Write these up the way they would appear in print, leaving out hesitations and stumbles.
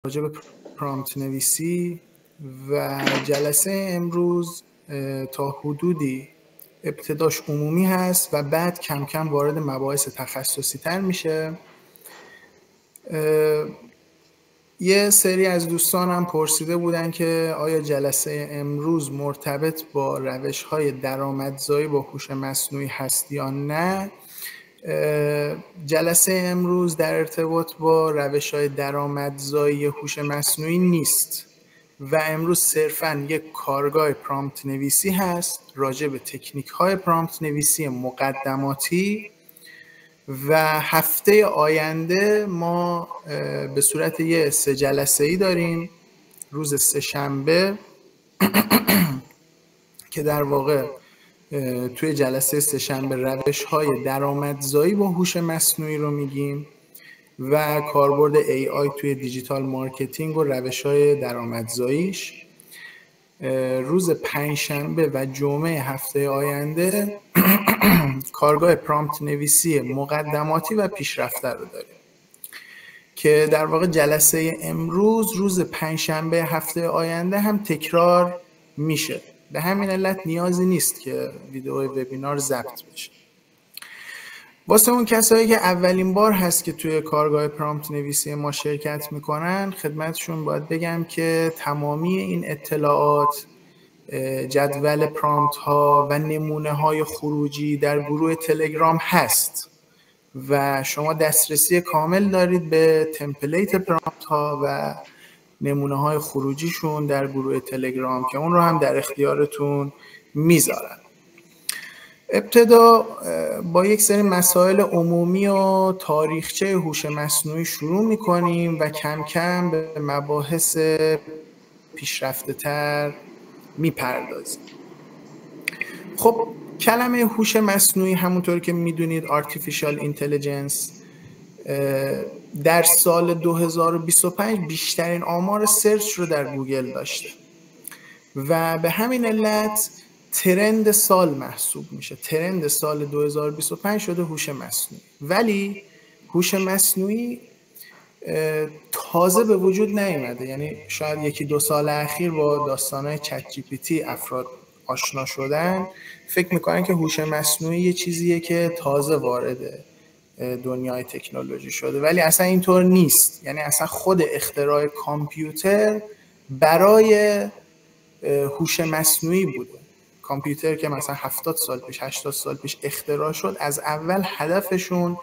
راجع به پرامپت نویسی و جلسه امروز تا حدودی ابتداش عمومی هست و بعد کم کم وارد مباحث تخصصی تر میشه. یه سری از دوستانم پرسیده بودن که آیا جلسه امروز مرتبط با روش‌های درآمدزایی با هوش مصنوعی هست یا نه؟ جلسه امروز در ارتباط با روش‌های درآمدزایی هوش مصنوعی نیست و امروز صرفاً یک کارگاه پرامپت نویسی هست راجع به تکنیک‌های پرامپت نویسی مقدماتی و هفته آینده ما به صورت یه 3 جلسه‌ای داریم. روز سه‌شنبه که در واقع توی جلسه سه‌شنبه روش‌های درآمدزایی با هوش مصنوعی رو میگیم و کاربرد AI توی دیجیتال مارکتینگ و روش‌های درآمدزاییش. روز پنجشنبه و جمعه هفته آینده کارگاه پرامپت نویسی مقدماتی و پیشرفته رو داریم که در واقع جلسه امروز روز پنجشنبه هفته آینده هم تکرار میشه. به همین علت نیازی نیست که ویدئوی وبینار ضبط بشه. واسه اون کسایی که اولین بار هست که توی کارگاه پرامپت نویسی ما شرکت میکنن خدمتشون باید بگم که تمامی این اطلاعات، جدول پرامپت ها و نمونه های خروجی در گروه تلگرام هست و شما دسترسی کامل دارید به تمپلیت پرامپت ها و نمونه های خروجیشون در گروه تلگرام که اون رو هم در اختیارتون میذارن. ابتدا با یک سری مسائل عمومی و تاریخچه هوش مصنوعی شروع میکنیم و کم کم به مباحث پیشرفته تر میپردازیم. خب کلمه هوش مصنوعی همونطور که میدونید Artificial Intelligence در سال 2025 بیشترین آمار سرچ رو در گوگل داشته و به همین علت ترند سال محسوب میشه. ترند سال 2025 شده هوش مصنوعی، ولی هوش مصنوعی تازه به وجود نیامده. یعنی شاید یکی دو سال اخیر با داستانهای چت جی پی تی افراد آشنا شدن، فکر میکنن که هوش مصنوعی یه چیزیه که تازه وارد دنیای تکنولوژی شده، ولی اصلا اینطور نیست. یعنی اصلا خود اختراع کامپیوتر برای هوش مصنوعی بوده. کامپیوتر که مثلا 70 سال پیش 80 سال پیش اختراع شد، از اول هدفشون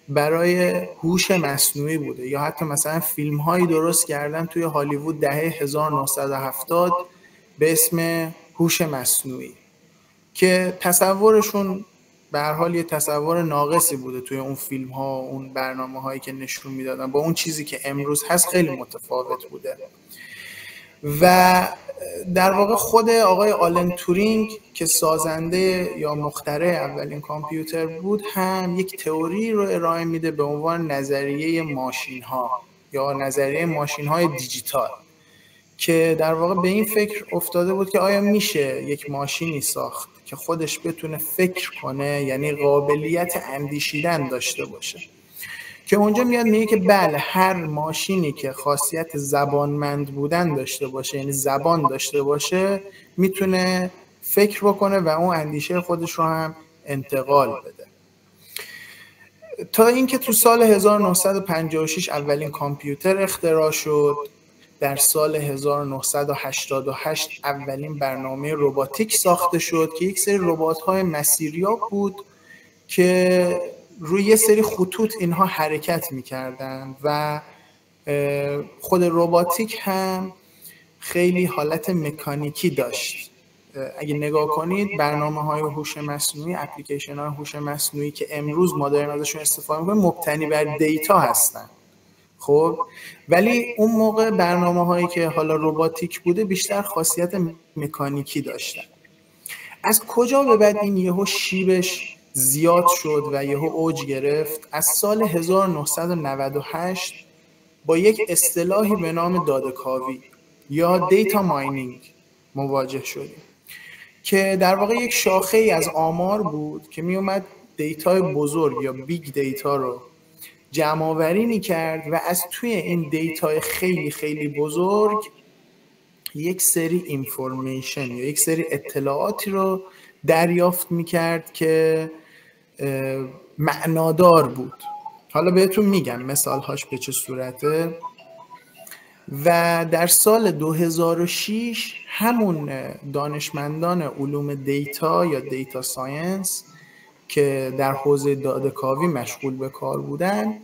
برای هوش مصنوعی بوده. یا حتی مثلا فیلم هایی درست کردن توی هالیوود دهه 1970 به اسم هوش مصنوعی که تصورشون به هر حال یه تصور ناقصی بوده توی اون فیلم ها، اون برنامه هایی که نشون میدادن با اون چیزی که امروز هست خیلی متفاوت بوده. و در واقع خود آقای آلن تورینگ که سازنده یا مخترع اولین کامپیوتر بود هم یک تئوری رو ارائه میده به عنوان نظریه ماشین ها یا نظریه ماشین های دیجیتال، که در واقع به این فکر افتاده بود که آیا میشه یک ماشینی ساخت که خودش بتونه فکر کنه، یعنی قابلیت اندیشیدن داشته باشه، که اونجا میاد میگه که بله، هر ماشینی که خاصیت زبانمند بودن داشته باشه، یعنی زبان داشته باشه، میتونه فکر بکنه و اون اندیشه خودش رو هم انتقال بده. تا اینکه تو سال 1956 اولین کامپیوتر اختراع شد. در سال 1988 اولین برنامه رباتیک ساخته شد که یک سری ربات‌های مسیریاب بود که روی یه سری خطوط اینها حرکت می‌کردن و خود رباتیک هم خیلی حالت مکانیکی داشت. اگه نگاه کنید برنامه‌های هوش مصنوعی، اپلیکیشن‌های هوش مصنوعی که امروز ما داریم ازشون استفاده می‌کنیم مبتنی بر دیتا هستن. خب ولی اون موقع برنامه‌هایی که حالا رباتیک بوده بیشتر خاصیت مکانیکی داشتن. از کجا به بعد این یهو شیبش زیاد شد و یهو اوج گرفت؟ از سال 1998 با یک اصطلاحی به نام داده‌کاوی یا دیتا ماینینگ مواجه شدیم که در واقع یک شاخه‌ای از آمار بود که می اومد دیتای بزرگ یا بیگ دیتا رو جمع آوری میکرد و از توی این دیتای خیلی خیلی بزرگ یک سری اینفورمیشن یا یک سری اطلاعاتی رو دریافت میکرد که معنادار بود. حالا بهتون میگم مثالهاش به چه صورته. و در سال 2006 همون دانشمندان علوم دیتا یا دیتا ساینس که در حوزه داده‌کاوی مشغول به کار بودن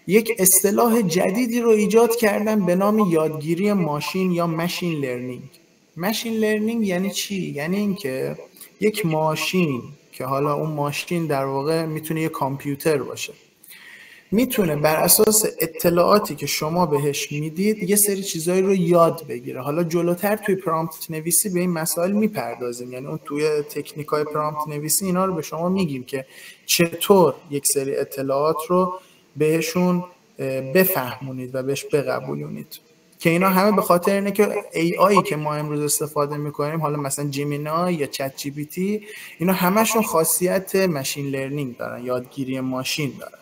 یک اصطلاح جدیدی رو ایجاد کردن به نام یادگیری ماشین یا ماشین لرنینگ. ماشین لرنینگ یعنی چی؟ یعنی اینکه یک ماشین که حالا اون ماشین در واقع میتونه یک کامپیوتر باشه، میتونه بر اساس اطلاعاتی که شما بهش میدید یه سری چیزایی رو یاد بگیره. حالا جلوتر توی پرامپت نویسی به این مسائل میپردازیم، یعنی اون توی تکنیکای پرامپت نویسی اینا رو به شما میگیم که چطور یک سری اطلاعات رو بهشون بفهمونید و بهش بقبولونید، که اینا همه به خاطر اینه که AI که ما امروز استفاده میکنیم، حالا مثلا جیمینای یا چت جی پی تی، اینا همشون خاصیت ماشین لرنینگ دارن، یادگیری ماشین دارن.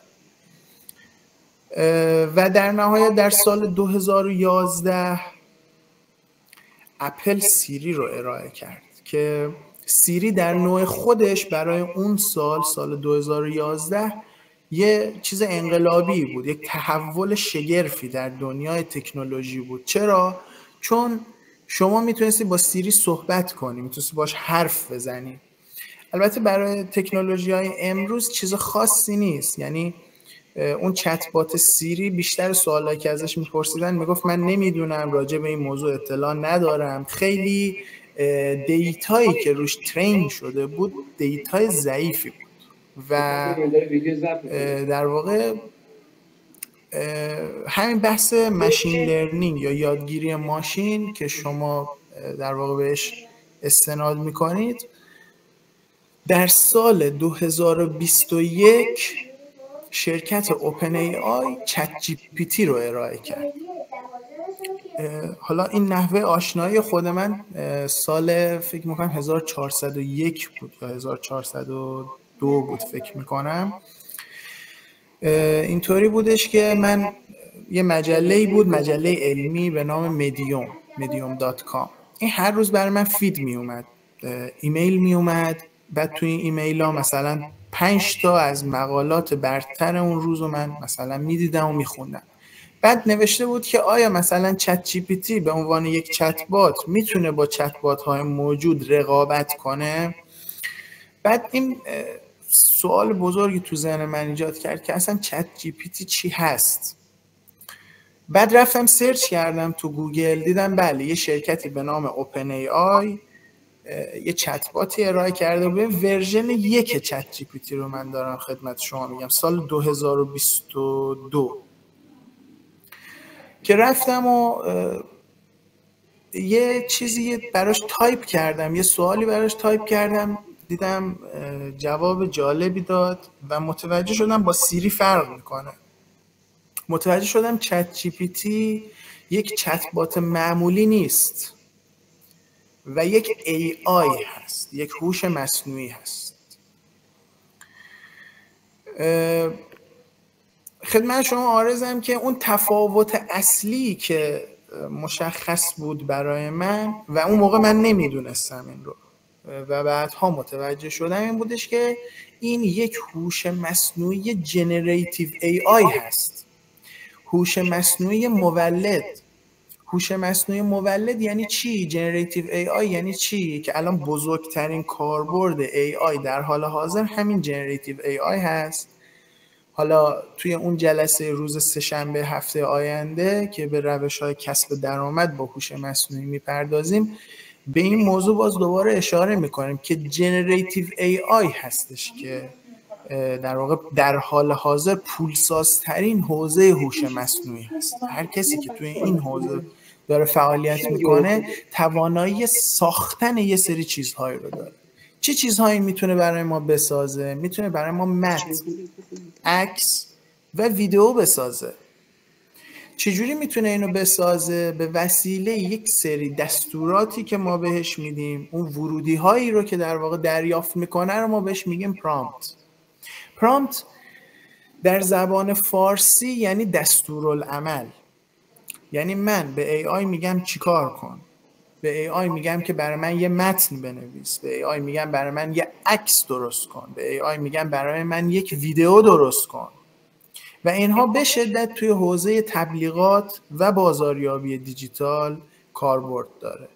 و در نهایت در سال 2011 اپل سیری رو ارائه کرد که سیری در نوع خودش برای اون سال 2011 یه چیز انقلابی بود، یک تحول شگرفی در دنیای تکنولوژی بود. چرا؟ چون شما میتونستی با سیری صحبت کنی، میتونستی باش حرف بزنی. البته برای تکنولوژی‌های امروز چیز خاصی نیست، یعنی اون چت بات سیری بیشتر سوالایی که ازش میپرسیدن میگفت من نمیدونم، راجع به این موضوع اطلاع ندارم. خیلی دیتایی که روش ترین شده بود دیتای ضعیفی بود و در واقع همین بحث ماشین لرنینگ یا یادگیری ماشین که شما در واقع بهش استناد میکنید در سال 2021 شرکت اوپن ای آی چت جی پی تی رو ارائه کرد. حالا این نحوه آشنایی خود من سال فکر میکنم 1401 بود یا 1402 بود فکر میکنم. اینطوری بودش که من یه مجله‌ای بود، مجله علمی به نام medium.com. این هر روز برای من فید می اومد، ایمیل می اومد. بعد توی این ایمیل ها مثلا 5 تا از مقالات برتر اون روز رو من مثلا میدیدم و میخوندم. بعد نوشته بود که آیا مثلا چت جی پی تی به عنوان یک چت بات میتونه با چت بات های موجود رقابت کنه؟ بعد این سوال بزرگی تو ذهن من ایجاد کرد که اصلا چت جی پی تی چی هست. بعد رفتم سرچ کردم تو گوگل، دیدم بله یه شرکتی به نام اوپن ای آی یه چت باتی ارائه کرده بود. ورژن 1 چت جی پی تی رو من دارم خدمت شما میگم، سال 2022 که رفتم و یه چیزی براش تایپ کردم، یه سوالی براش تایپ کردم، دیدم جواب جالبی داد و متوجه شدم با سیری فرق میکنه. متوجه شدم چت جی پی تی یک چت بات معمولی نیست و یک AI هست، یک هوش مصنوعی هست. خدمت شما عارضم که اون تفاوت اصلی که مشخص بود برای من و اون موقع من نمیدونستم این رو و بعدها متوجه شدم این بودش که این یک هوش مصنوعی جنریتیو AI هست، هوش مصنوعی مولد. هوش مصنوعی مولد یعنی چی؟ جنریتیو AI یعنی چی؟ که الان بزرگترین کاربرد AI در حال حاضر همین جنریتیو AI هست. حالا توی اون جلسه روز سه‌شنبه هفته آینده که به روش‌های کسب درآمد با هوش مصنوعی میپردازیم، به این موضوع باز دوباره اشاره میکنیم که جنریتیو AI هستش که در واقع در حال حاضر پولسازترین حوزه هوش مصنوعی هست. هر کسی که توی این حوزه داره فعالیت میکنه توانایی ساختن یه سری چیزهایی رو داره. چه چیزهایی میتونه برای ما بسازه؟ میتونه برای ما متن، عکس و ویدیو بسازه. چجوری میتونه اینو بسازه؟ به وسیله یک سری دستوراتی که ما بهش میدیم. اون ورودی هایی رو که در واقع دریافت میکنه رو ما بهش میگیم پرامپت. پرامپت در زبان فارسی یعنی دستورالعمل. یعنی من به AI میگم چیکار کن، به AI میگم که برای من یه متن بنویس، به AI میگم برای من یه عکس درست کن، به AI میگم برای من یک ویدیو درست کن. و اینها به شدت توی حوزه تبلیغات و بازاریابی دیجیتال کاربرد داره.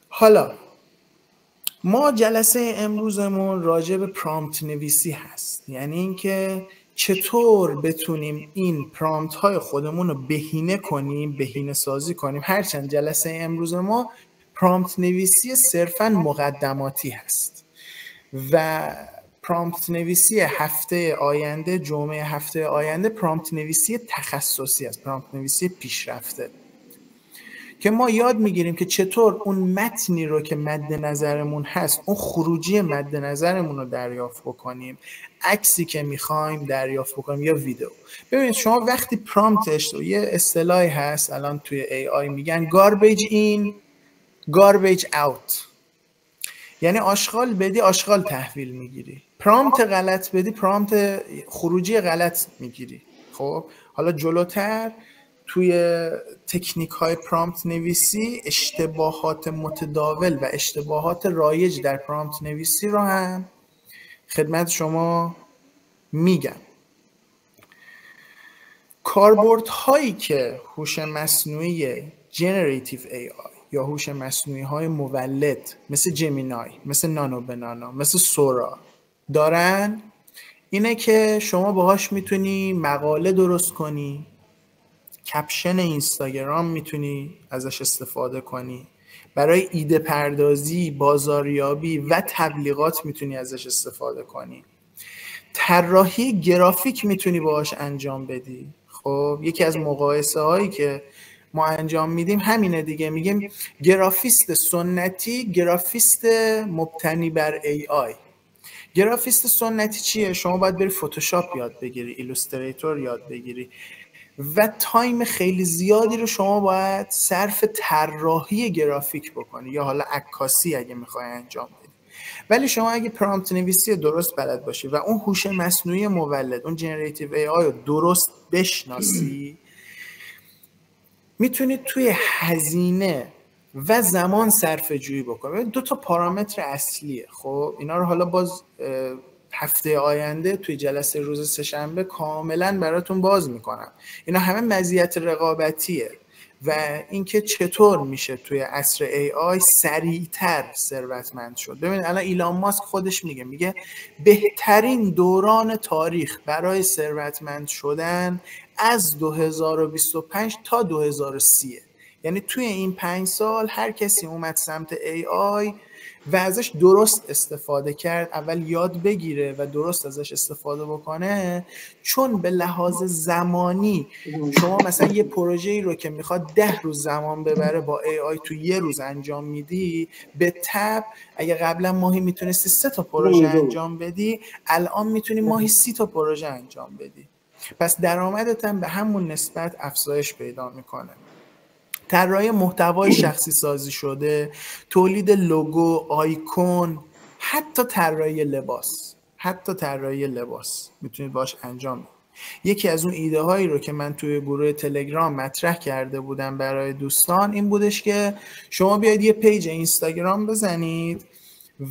حالا ما جلسه امروزمون راجع به پرامپت نویسی هست، یعنی اینکه چطور بتونیم این پرامپت های خودمون رو بهینه کنیم، بهینه سازی کنیم. هرچند جلسه امروز ما پرامپت نویسی صرفاً مقدماتی هست و پرامپت نویسی هفته آینده، جمعه هفته آینده، پرامپت نویسی تخصصی است، پرامپت نویسی پیشرفته، که ما یاد میگیریم که چطور اون متنی رو که مد نظرمون هست، اون خروجی مد نظرمون رو دریافت بکنیم، عکسی که میخوایم دریافت بکنیم یا ویدیو. ببینید شما وقتی پرامپتش رو، یه اصطلاحی هست الان توی AI میگن garbage in garbage out، یعنی آشغال بدی آشغال تحویل میگیری، پرامپت غلط بدی پرامپت خروجی غلط میگیری. خب حالا جلوتر توی تکنیک های پرامپت نویسی اشتباهات متداول و اشتباهات رایج در پرامپت نویسی رو هم خدمت شما میگم. کاربرد هایی که هوش مصنوعی جنراتیو AI یا هوش مصنوعی های مولد مثل جمینای، مثل نانو بنانا، مثل سورا دارن اینه که شما باهاش میتونی مقاله درست کنی، کپشن اینستاگرام میتونی ازش استفاده کنی، برای ایده پردازی، بازاریابی و تبلیغات میتونی ازش استفاده کنی، طراحی گرافیک میتونی باهاش انجام بدی. خب یکی از مقایسه هایی که ما انجام میدیم همینه دیگه، میگیم گرافیست سنتی، گرافیست مبتنی بر AI. گرافیست سنتی چیه؟ شما باید بری فتوشاپ یاد بگیری، ایلوستریتور یاد بگیری و تایم خیلی زیادی رو شما باید صرف طراحی گرافیک بکنی یا حالا عکاسی اگه میخوای انجام بدی. ولی شما اگه پرامپت نویسی درست بلد باشی و اون هوش مصنوعی مولد، اون جنراتیو AI رو درست بشناسی، میتونید توی هزینه و زمان صرفه جویی بکنید. دو تا پارامتر اصلیه. خب اینا رو حالا باز هفته آینده توی جلسه روز سه‌شنبه کاملا براتون باز میکنم. اینا همه مزیت رقابتیه و اینکه چطور میشه توی عصر AI سریعتر ثروتمند شد. ببینید الان ایلان ماسک خودش میگه بهترین دوران تاریخ برای ثروتمند شدن از 2025 تا 2030. یعنی توی این 5 سال هر کسی اومد سمت AI و ازش درست استفاده کرد، اول یاد بگیره و درست ازش استفاده بکنه، چون به لحاظ زمانی شما مثلا یه پروژه‌ای رو که میخواد 10 روز زمان ببره با AI تو یه روز انجام میدی، به تبع اگه قبلا ماهی میتونستی 3 تا پروژه انجام بدی، الان میتونی ماهی 30 تا پروژه انجام بدی. پس درآمدت هم به همون نسبت افزایش پیدا میکنه. طراحی محتوای شخصی سازی شده، تولید لوگو، آیکون، حتی طراحی لباس میتونید باش انجام بدید. یکی از اون ایده هایی رو که من توی گروه تلگرام مطرح کرده بودم برای دوستان این بودش که شما بیاید یه پیج اینستاگرام بزنید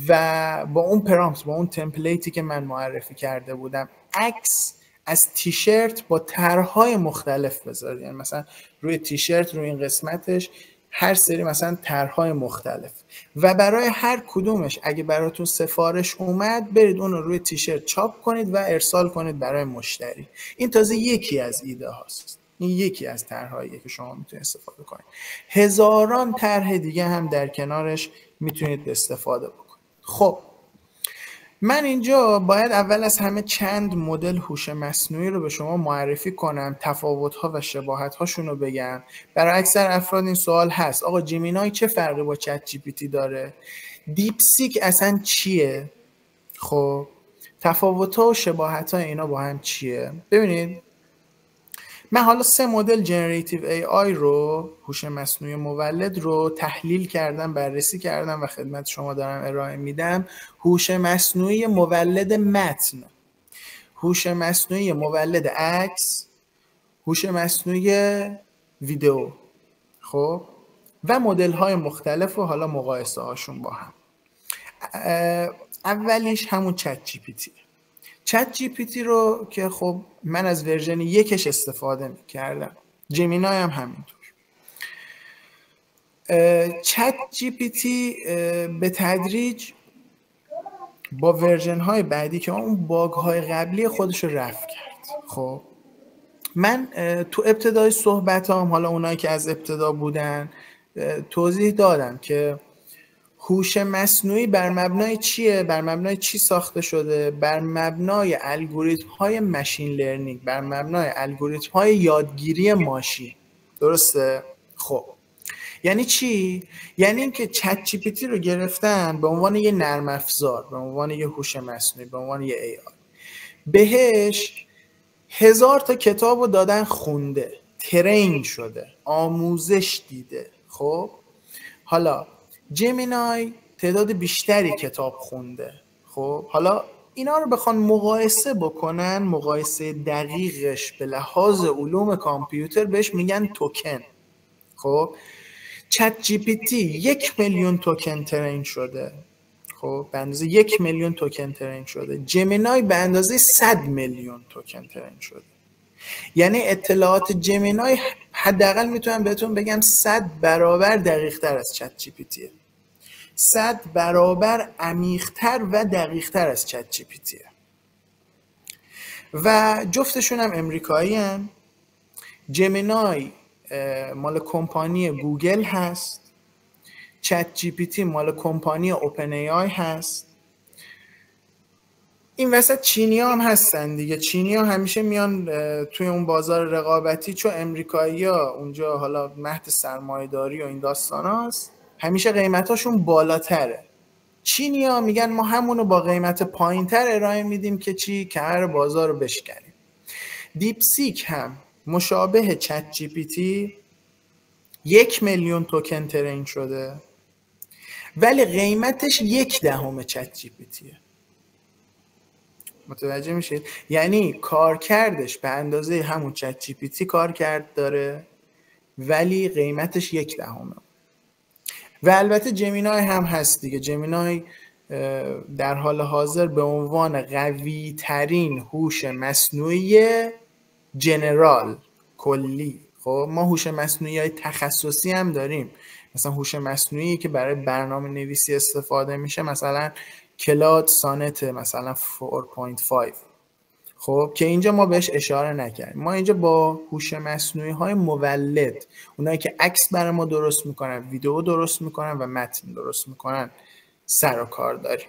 و با اون پرامپت، با اون تمپلیتی که من معرفی کرده بودم، عکس از تیشرت با طرح‌های مختلف بذارید. یعنی مثلا روی تیشرت، روی این قسمتش هر سری مثلا طرح‌های مختلف و برای هر کدومش اگه براتون سفارش اومد برید اون رو روی تیشرت چاپ کنید و ارسال کنید برای مشتری. این تازه یکی از ایده هاست، این یکی از طرح‌هایی که شما میتونید استفاده کنید. هزاران طرح دیگه هم در کنارش میتونید استفاده بکنید. خب من اینجا باید اول از همه چند مدل هوش مصنوعی رو به شما معرفی کنم، تفاوت‌ها و شباهت‌هاشون رو بگم. برای اکثر افراد این سوال هست آقا جیمینای چه فرقی با چت جی پی تی داره؟ دیپسیک اصلا چیه؟ خب تفاوت‌ها و شباهت‌ها اینا با هم چیه؟ ببینید من حالا 3 مدل جنراتیو AI رو، هوش مصنوعی مولد رو تحلیل کردم، بررسی کردم و خدمت شما دارم ارائه میدم. هوش مصنوعی مولد متن، هوش مصنوعی مولد عکس، هوش مصنوعی ویدیو، خب، و مدل های مختلف و حالا مقایسه هاشون با هم. اولیش همون چت جی پی تی. چت جی پی تی رو که خب من از ورژن 1 استفاده میکردم، جمینای هم همینطور. چت جی پی تی به تدریج با ورژن های بعدی که اون باگ های قبلی خودش رو رفع کرد. خب من تو ابتدای صحبتام، حالا اونایی که از ابتدا بودن، توضیح دادم که هوش مصنوعی بر مبنای چیه؟ بر مبنای چی ساخته شده؟ بر مبنای الگوریتم های ماشین لرنینگ، بر مبنای الگوریتم های یادگیری ماشین. درسته؟ خب یعنی چی؟ یعنی اینکه چت جی پی تی رو گرفتن به عنوان یه نرم افزار، به عنوان یه هوش مصنوعی، به عنوان یه ای آی، بهش 1000 تا کتاب رو دادن خونده، ترین شده، آموزش دیده. خب حالا جمینای تعداد بیشتری کتاب خونده. خب حالا اینا رو بخوان مقایسه بکنن، مقایسه دقیقش به لحاظ علوم کامپیوتر بهش میگن توکن. خب چت جی پی تی 1 میلیون توکن ترین شده. خب به اندازه 1 میلیون توکن ترین شده. جمینای به اندازه 100 میلیون توکن ترین شده. یعنی اطلاعات جمینای حداقل میتونم بهتون بگم 100 برابر دقیق تر از چت جی پی تیه. 100 برابر عمیق‌تر و دقیق‌تر از چت جی پی تیه. و جفتشون هم امریکایی هستن. جمینای مال کمپانی گوگل هست، چت جی پی تی مال کمپانی اوپن ای آی هست. این وسط چینی ها هم هستن دیگه. چینی ها همیشه میان توی اون بازار رقابتی، چون امریکایی ها اونجا حالا مهد سرمایه‌داری و این داستان هست، همیشه قیمتاشون بالاتره. چینی ها میگن ما همونو با قیمت پایین تر ارائه میدیم که چی؟ کمر بازار رو بشکنیم. دیپ سیک هم مشابه چت جی پی تی 1 میلیون توکن ترین شده، ولی قیمتش 1/10 چت جی پی تیه. متوجه میشید؟ یعنی کارکردش به اندازه همون چت جی پی تی کارکرد داره، ولی قیمتش 1/10. و البته جمینای هم هست دیگه. جمینای در حال حاضر به عنوان قوی ترین هوش مصنوعی جنرال، کلی. خب ما هوش مصنوعی های تخصصی هم داریم، مثلا هوش مصنوعی که برای برنامه نویسی استفاده میشه، مثلا کلاد سانت مثلا 4.5. خب که اینجا ما بهش اشاره نکردیم. ما اینجا با هوش مصنوعی های مولد، اونایی که عکس برای ما درست میکنن، ویدیو درست میکنن و متن درست میکنن، سر و کار داریم.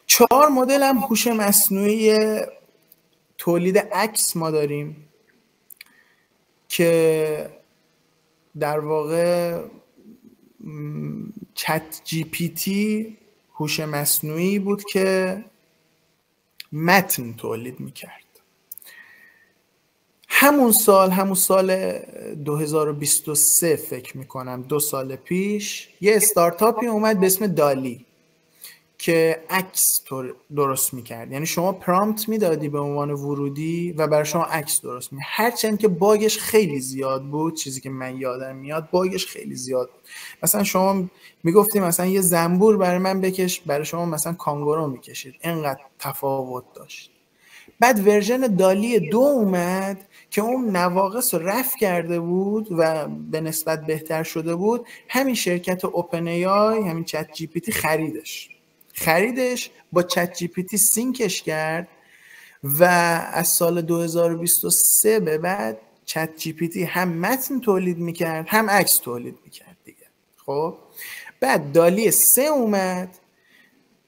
4 مدل هم هوش مصنوعی تولید عکس ما داریم که در واقع چت جی پی تی هوش مصنوعی بود که متن تولید میکرد. همون سال 2023 فکر میکنم، 2 سال پیش، یه استارتاپی اومد به اسم دالی که عکس درست میکرد. یعنی شما پرامپت میدادی به عنوان ورودی و برای شما عکس درست میکرد. هرچند که باگش خیلی زیاد بود، چیزی که من یادم میاد باگش خیلی زیاد بود. مثلا شما میگفتی مثلا یه زنبور برای من بکش، برای شما مثلا کانگورو میکشید. اینقدر تفاوت داشت. بعد ورژن دالی 2 اومد که اون نواقص رو رفع کرده بود و به نسبت بهتر شده بود. همین شرکت اوپن ای آی، همین چت جی پی تی خریدش، با چت جی پی تی سینکش کرد و از سال 2023 به بعد چت جی پی تی هم متن تولید میکرد هم عکس تولید میکرد دیگه. خب بعد دالی 3 اومد،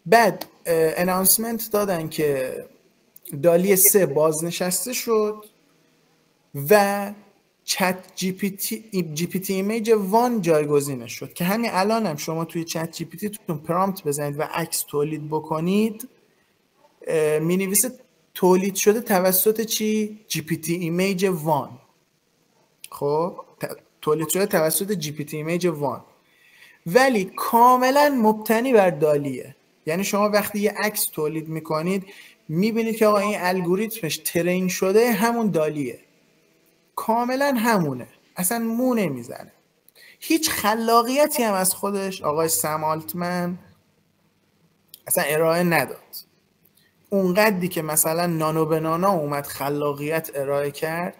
بعد اناونسمنت دادن که دالی 3 بازنشسته شد و چت جی پی تی ایمیج 1 جایگزینش شد که همین الان هم شما توی چت جی پی تی تون پرامپت بزنید و عکس تولید بکنید، می نویسه تولید شده توسط چی؟ جی پی تی ایمیج 1. خب تولید شده توسط جی پی تی ایمیج 1، ولی کاملا مبتنی بر دالیه. یعنی شما وقتی یه عکس تولید میکنید میبینید که آقا این الگوریتمش ترین شده همون دالیه، کاملا همونه، اصلا مو نمیزنه. هیچ خلاقیتی هم از خودش آقای سم آلتمن اصلا ارائه نداد. اونقدری که مثلا نانو به نانا اومد خلاقیت ارائه کرد،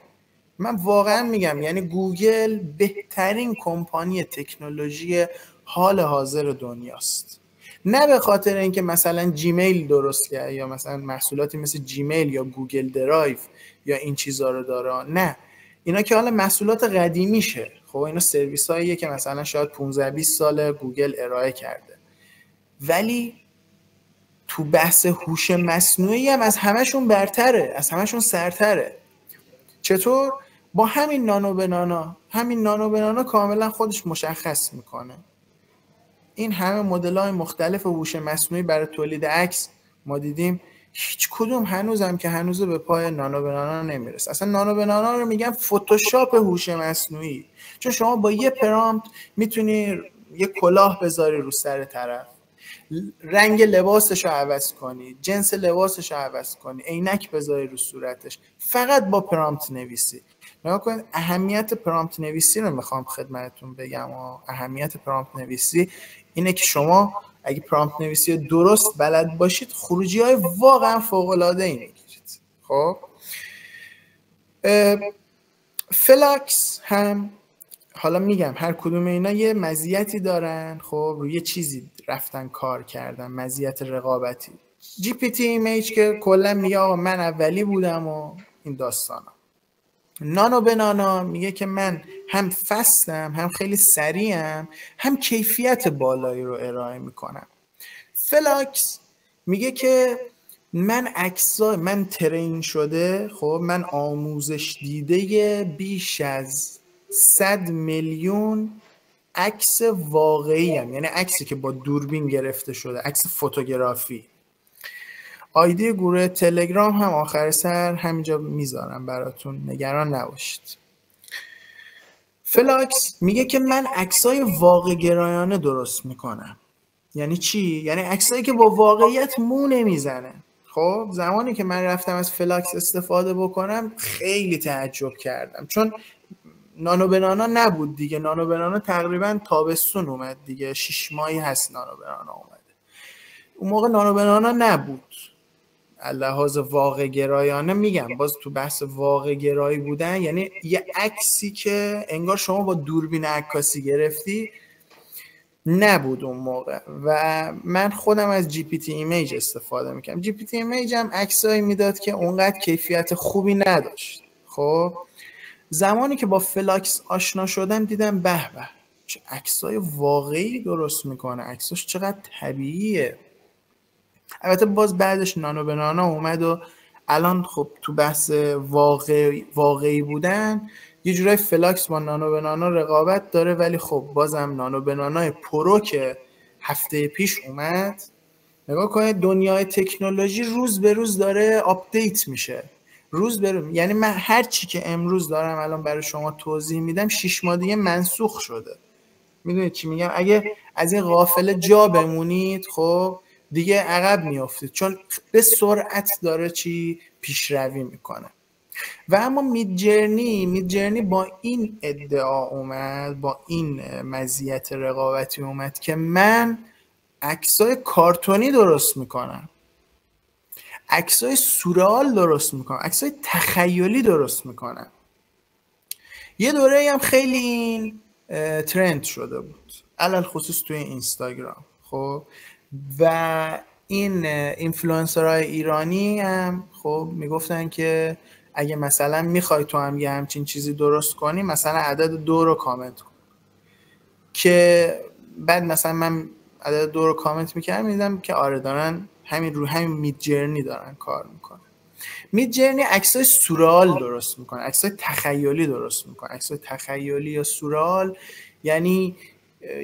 من واقعا میگم یعنی گوگل بهترین کمپانی تکنولوژی حال حاضر دنیاست. نه به خاطر اینکه مثلا جیمیل درست کرد یا مثلا محصولاتی مثل جیمیل یا گوگل درایو یا این چیزا رو داره، نه، اینا که حالا محصولات قدیمیشه. خب اینا سرویس هاییه که مثلا شاید 15-20 سال گوگل ارائه کرده، ولی تو بحث هوش مصنوعی هم از همشون برتره، از همشون سرتره. چطور؟ با همین نانو به نانا، همین نانو به نانا کاملا خودش مشخص میکنه. این همه مدل‌های مختلف هوش مصنوعی برای تولید عکس ما دیدیم، هیچ کدوم هنوزم که هنوز به پای نانو به نانا نمیرسه. اصلا نانو به نانا رو میگن فتوشاپ هوش مصنوعی، چون شما با یه پرامپت میتونی یه کلاه بذاری رو سر طرف، رنگ لباسش رو عوض کنی، جنس لباسش رو عوض کنی، عینک بذاری رو صورتش، فقط با پرامپت نویسی. نگاه کنید اهمیت پرامپت نویسی رو میخوام خدمتتون بگم. اهمیت پرامپت نویسی اینه که شما اگه پرامپت نویسی درست بلد باشید، خروجی های واقعا فوق العاده ای میگیرید. خب فلاکس هم حالا میگم هر کدوم اینا یه مزیتی دارن، خب روی یه چیزی رفتن کار کردن، مزیت رقابتی. جی پی تی ایمیج که کلا میگه آقا من اولی بودم و این داستانا. نانو به نانا میگه که من هم فستم، هم خیلی سریعم، هم کیفیت بالایی رو ارائه میکنم. فلاکس میگه که من ترین شده، خب من آموزش دیده بیش از 100 میلیون عکس واقعی هم. یعنی عکسی که با دوربین گرفته شده، عکس فوتوگرافی. آیدی گروه تلگرام هم آخر سر همینجا میذارم براتون، نگران نباشید. فلاکس میگه که من عکسای واقع گرایانه درست میکنم. یعنی چی؟ یعنی عکسایی که با واقعیت مو نمیزنه. خب زمانی که من رفتم از فلاکس استفاده بکنم خیلی تعجب کردم، چون نانو به نانا نبود دیگه. نانو به نانا تقریبا تابستون اومد دیگه، 6 ماهی هست نانو به نانا اومده. اون موقع نانو به نانا نبود. لحاظ واقع گرایانه میگم، باز تو بحث واقع گرایی بودن، یعنی یه عکسی که انگار شما با دوربین عکاسی گرفتی نبود اون موقع. و من خودم از جی پی تی ایمیج استفاده میکنم. جی پی تی ایمیج هم عکسایی میداد که اونقدر کیفیت خوبی نداشت. خب زمانی که با فلاکس آشنا شدم دیدم به به چه عکسای واقعی درست میکنه، عکساش چقدر طبیعیه. البته باز بعدش نانو به نانا اومد و الان خب تو بحث واقعی بودن یه جورای فلاکس با نانو به نانا رقابت داره، ولی خب بازم نانو به نانای پرو که هفته پیش اومد، نگاه کنید دنیای تکنولوژی روز به روز داره آپدیت میشه، روز به روز. یعنی من هر چی که امروز دارم الان برای شما توضیح میدم 6 ماه دیگه منسوخ شده. میدونید چی میگم؟ اگه از این قافله جا بمونید خب دیگه عقب میافتید، چون به سرعت داره چی پیشروی میکنه. و اما میدجرنی با این ادعا اومد، با این مزیت رقابتی اومد که من عکسای کارتونی درست میکنم، عکسای سورئال درست میکنم، عکسای تخیلی درست میکنم. یه دوره هم خیلی این ترند شده بود، علل خصوص توی اینستاگرام. خب و این اینفلوئنسرهای ایرانی هم خب میگفتن که اگه مثلا میخوای تو هم یه همچین چیزی درست کنی، مثلا عدد 2 رو کامنت کن. که بعد مثلا من عدد 2 رو کامنت میکردم، میدیدم که آره دارن همین رو همین میدجرنی دارن کار میکنن. میدجرنی عکسای سورئال درست میکنه، عکسای تخیلی درست میکنه. عکسای تخیلی یا سورئال یعنی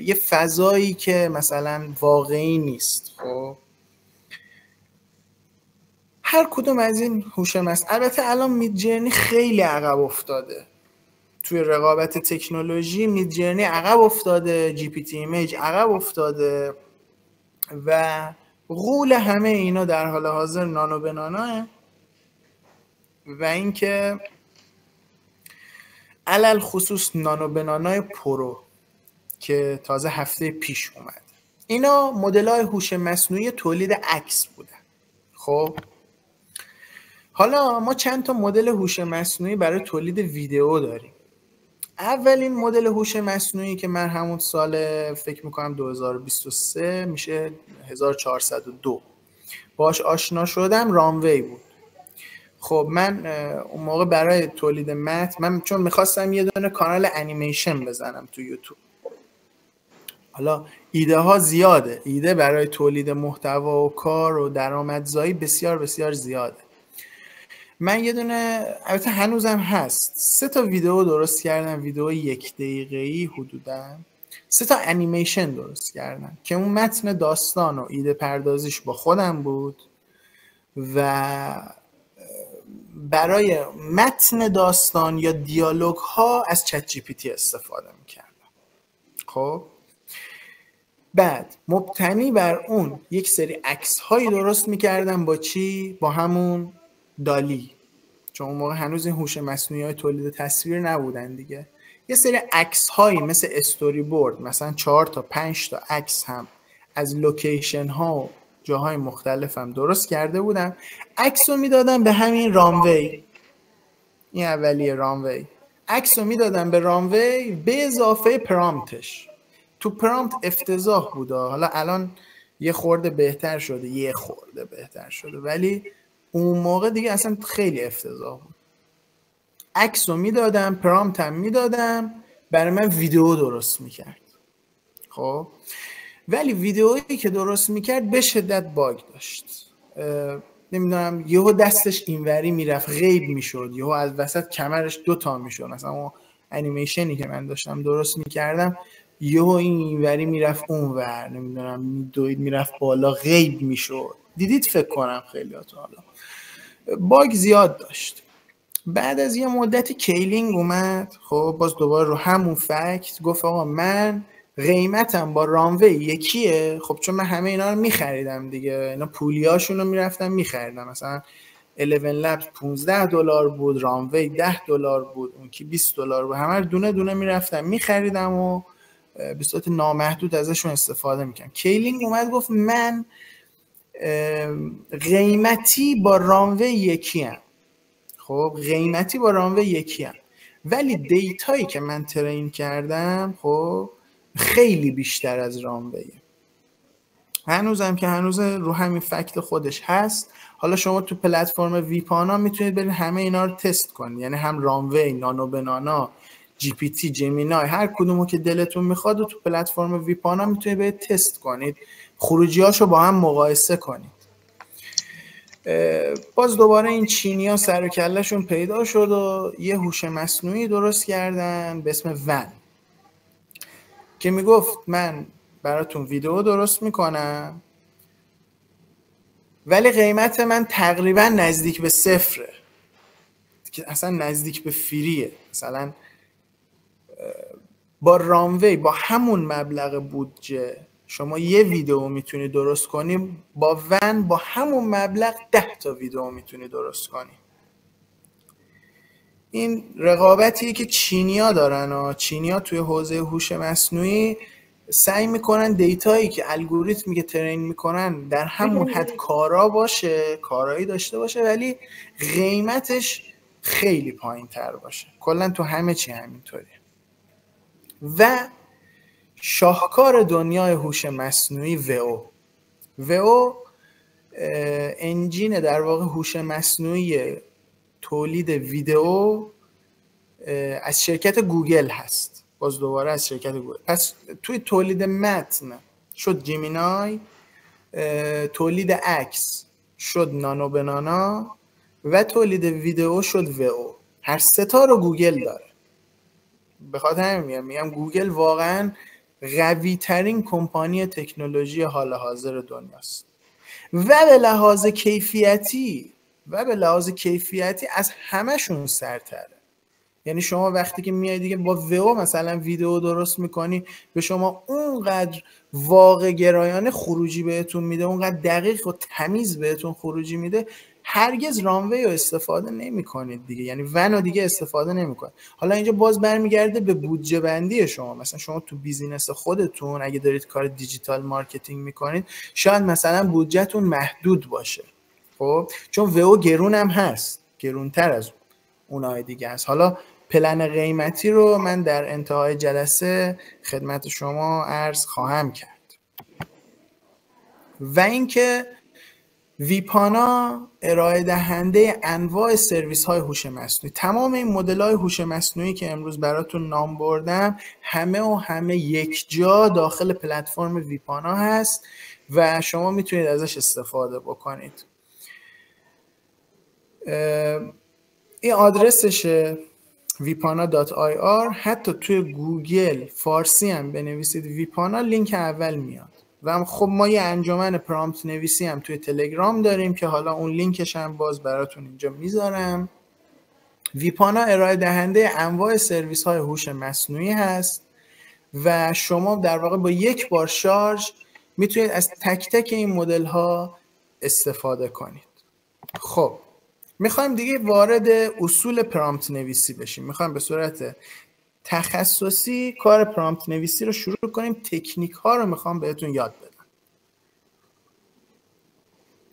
یه فضایی که مثلا واقعی نیست. خب هر کدوم از این هوش مصنوعی، البته الان میدجرنی خیلی عقب افتاده توی رقابت تکنولوژی. میدجرنی عقب افتاده، جی پی تی ایمیج عقب افتاده و غول همه اینا در حال حاضر نانو به ناناه و اینکه علل خصوص نانو به نانای پرو که تازه هفته پیش اومد. اینا مدل‌های هوش مصنوعی تولید عکس بودن. خب حالا ما چند تا مدل هوش مصنوعی برای تولید ویدیو داریم. اولین مدل هوش مصنوعی که من همون سال فکر میکنم 2023 میشه 1402 باش آشنا شدم، رانوی بود. خب من اون موقع برای تولید متن، من چون میخواستم یه دونه کانال انیمیشن بزنم تو یوتیوب، حالا ایده ها زیاده، ایده برای تولید محتوا و کار و درآمدزایی بسیار بسیار زیاده. من یه دونه، البته هنوزم هست، 3 تا ویدیو درست کردم، ویدیو 1 دقیقه‌ای حدوداً، 3 تا انیمیشن درست کردم که اون متن داستان و ایده پردازیش با خودم بود و برای متن داستان یا دیالوگ ها از چت جی پی تی استفاده میکردم. خب بعد مبتنی بر اون یک سری عکس هایی درست میکردم با چی؟ با همون دالی، چون اون موقع هنوز این هوش مصنوعی های تولید تصویر نبودن دیگه. یه سری عکس هایی مثل استوری بورد، مثلا 4 تا 5 تا عکس هم از لوکیشن ها و جاهای مختلف هم درست کرده بودم. عکس رو میدادم به همین رانوی، این اولیه رانوی، عکس رو میدادم به رانوی به اضافه پرامپتش. تو پرامپت افتضاح بوده، حالا الان یه خورده بهتر شده، ولی اون موقع دیگه اصلا خیلی افتضاح بود. عکس رو میدادم، پرامپت هم میدادم، برای من ویدیو درست میکرد. خب ولی ویدیویی که درست میکرد به شدت باگ داشت. نمیدونم یهو دستش اینوری میرفت غیب میشد، یهو از وسط کمرش 2 تا میشد. مثلا اون انیمیشنی که من داشتم درست میکردم یهو اینوری میرفت اونور، نمیدونم میدوید میرفت بالا، غیب میشد. دیدید فکر کنم خیلیاتون، حالا باگ زیاد داشت. بعد از یه مدتی کیلینگ اومد، خب باز دوباره رو همون فکت گفت آقا من قیمتم با رانوی یکیه. خب چون من همه اینا رو میخریدم دیگه، اینا پولیاشون رو میرفتم میخریدم، مثلا 11 لبز $15 بود، رانوی $10 بود، اون کی $20 بود، همه رو دونه دونه میرفتم میخریدم و به صورت نامحدود ازشون استفاده میکنم. کیلینگ اومد گفت من قیمتی با رانوی یکیم. خب قیمتی با رانوی یکیم، ولی دیتایی که من ترین کردم خب خیلی بیشتر از رانویه. هنوزم که هنوز رو همین فکت خودش هست. حالا شما تو پلتفرم ویپانا میتونید برید همه اینا رو تست کنید، یعنی هم رانوی، نانو بنانا، جی پی تی، جمینای، هر کدومو که دلتون میخواد و تو پلتفرم ویپانا میتونید برید تست کنید، خروجیاشو با هم مقایسه کنید. باز دوباره این چینی‌ها سر و کله‌شون پیدا شد و یه هوش مصنوعی درست کردن به اسم ون که میگفت من براتون ویدیو درست میکنم ولی قیمت من تقریبا نزدیک به صفره، که اصلا نزدیک به فریه. مثلا با رانوی با همون مبلغ بودجه شما یه ویدیو میتونی درست کنی، با ون با همون مبلغ 10 تا ویدیو میتونی درست کنی. این رقابتیه که چینی‌ها دارن و چینی‌ها توی حوزه هوش مصنوعی سعی میکنن دیتایی که الگوریتمی که ترین میکنن در همون حد کارایی داشته باشه ولی قیمتش خیلی پایین تر باشه. کلا تو همه چی همینطوریه. و شاهکار دنیای هوش مصنوعی وئو انجین در واقع هوش مصنوعی تولید ویدیو از شرکت گوگل هست. باز دوباره از شرکت گوگل. پس توی تولید متن شد جیمینای، تولید عکس شد نانو بنانا و تولید ویدیو شد وئو. هر 3 تا رو گوگل داره. به خاطر همین میگم گوگل واقعا قوی ترین کمپانی تکنولوژی حال حاضر دنیاست و به لحاظ کیفیتی از همه‌شون سرتره. یعنی شما وقتی که میای دیگه با وئو مثلا ویدیو درست میکنی، به شما اونقدر واقع گرایانه خروجی بهتون میده، اونقدر دقیق و تمیز بهتون خروجی میده، هرگز رانوی رو استفاده نمیکنید دیگه، یعنی ون دیگه استفاده نمیکنید. حالا اینجا باز برمیگرده به بودجه بندی شما. مثلا شما تو بیزینس خودتون اگه دارید کار دیجیتال مارکتینگ میکنید، شاید مثلا بودجهتون محدود باشه، خب چون وئو گرون هم هست، گرونتر از اونای دیگه هست. حالا پلن قیمتی رو من در انتهای جلسه خدمت شما عرض خواهم کرد. و اینکه ویپانا ارائه دهنده انواع سرویس های هوش مصنوعی. تمام این مدل های هوش مصنوعی که امروز براتون نام بردم همه یک جا داخل پلتفرم ویپانا هست و شما میتونید ازش استفاده بکنید. این آدرسشه vipana.ir. حتی توی گوگل فارسی هم بنویسید ویپانا، لینک اول میاد. و خب ما یه انجمن پرامپت نویسی هم توی تلگرام داریم که حالا اون لینکش هم باز براتون اینجا میذارم. ویپانا ارائه دهنده انواع سرویس های هوش مصنوعی هست و شما در واقع با یک بار شارژ میتونید از تک تک این مدل ها استفاده کنید. خب میخوایم دیگه وارد اصول پرامپت نویسی بشیم. میخوایم به صورت تخصصی کار پرامپت نویسی رو شروع کنیم. تکنیک ها رو میخوام بهتون یاد بدم.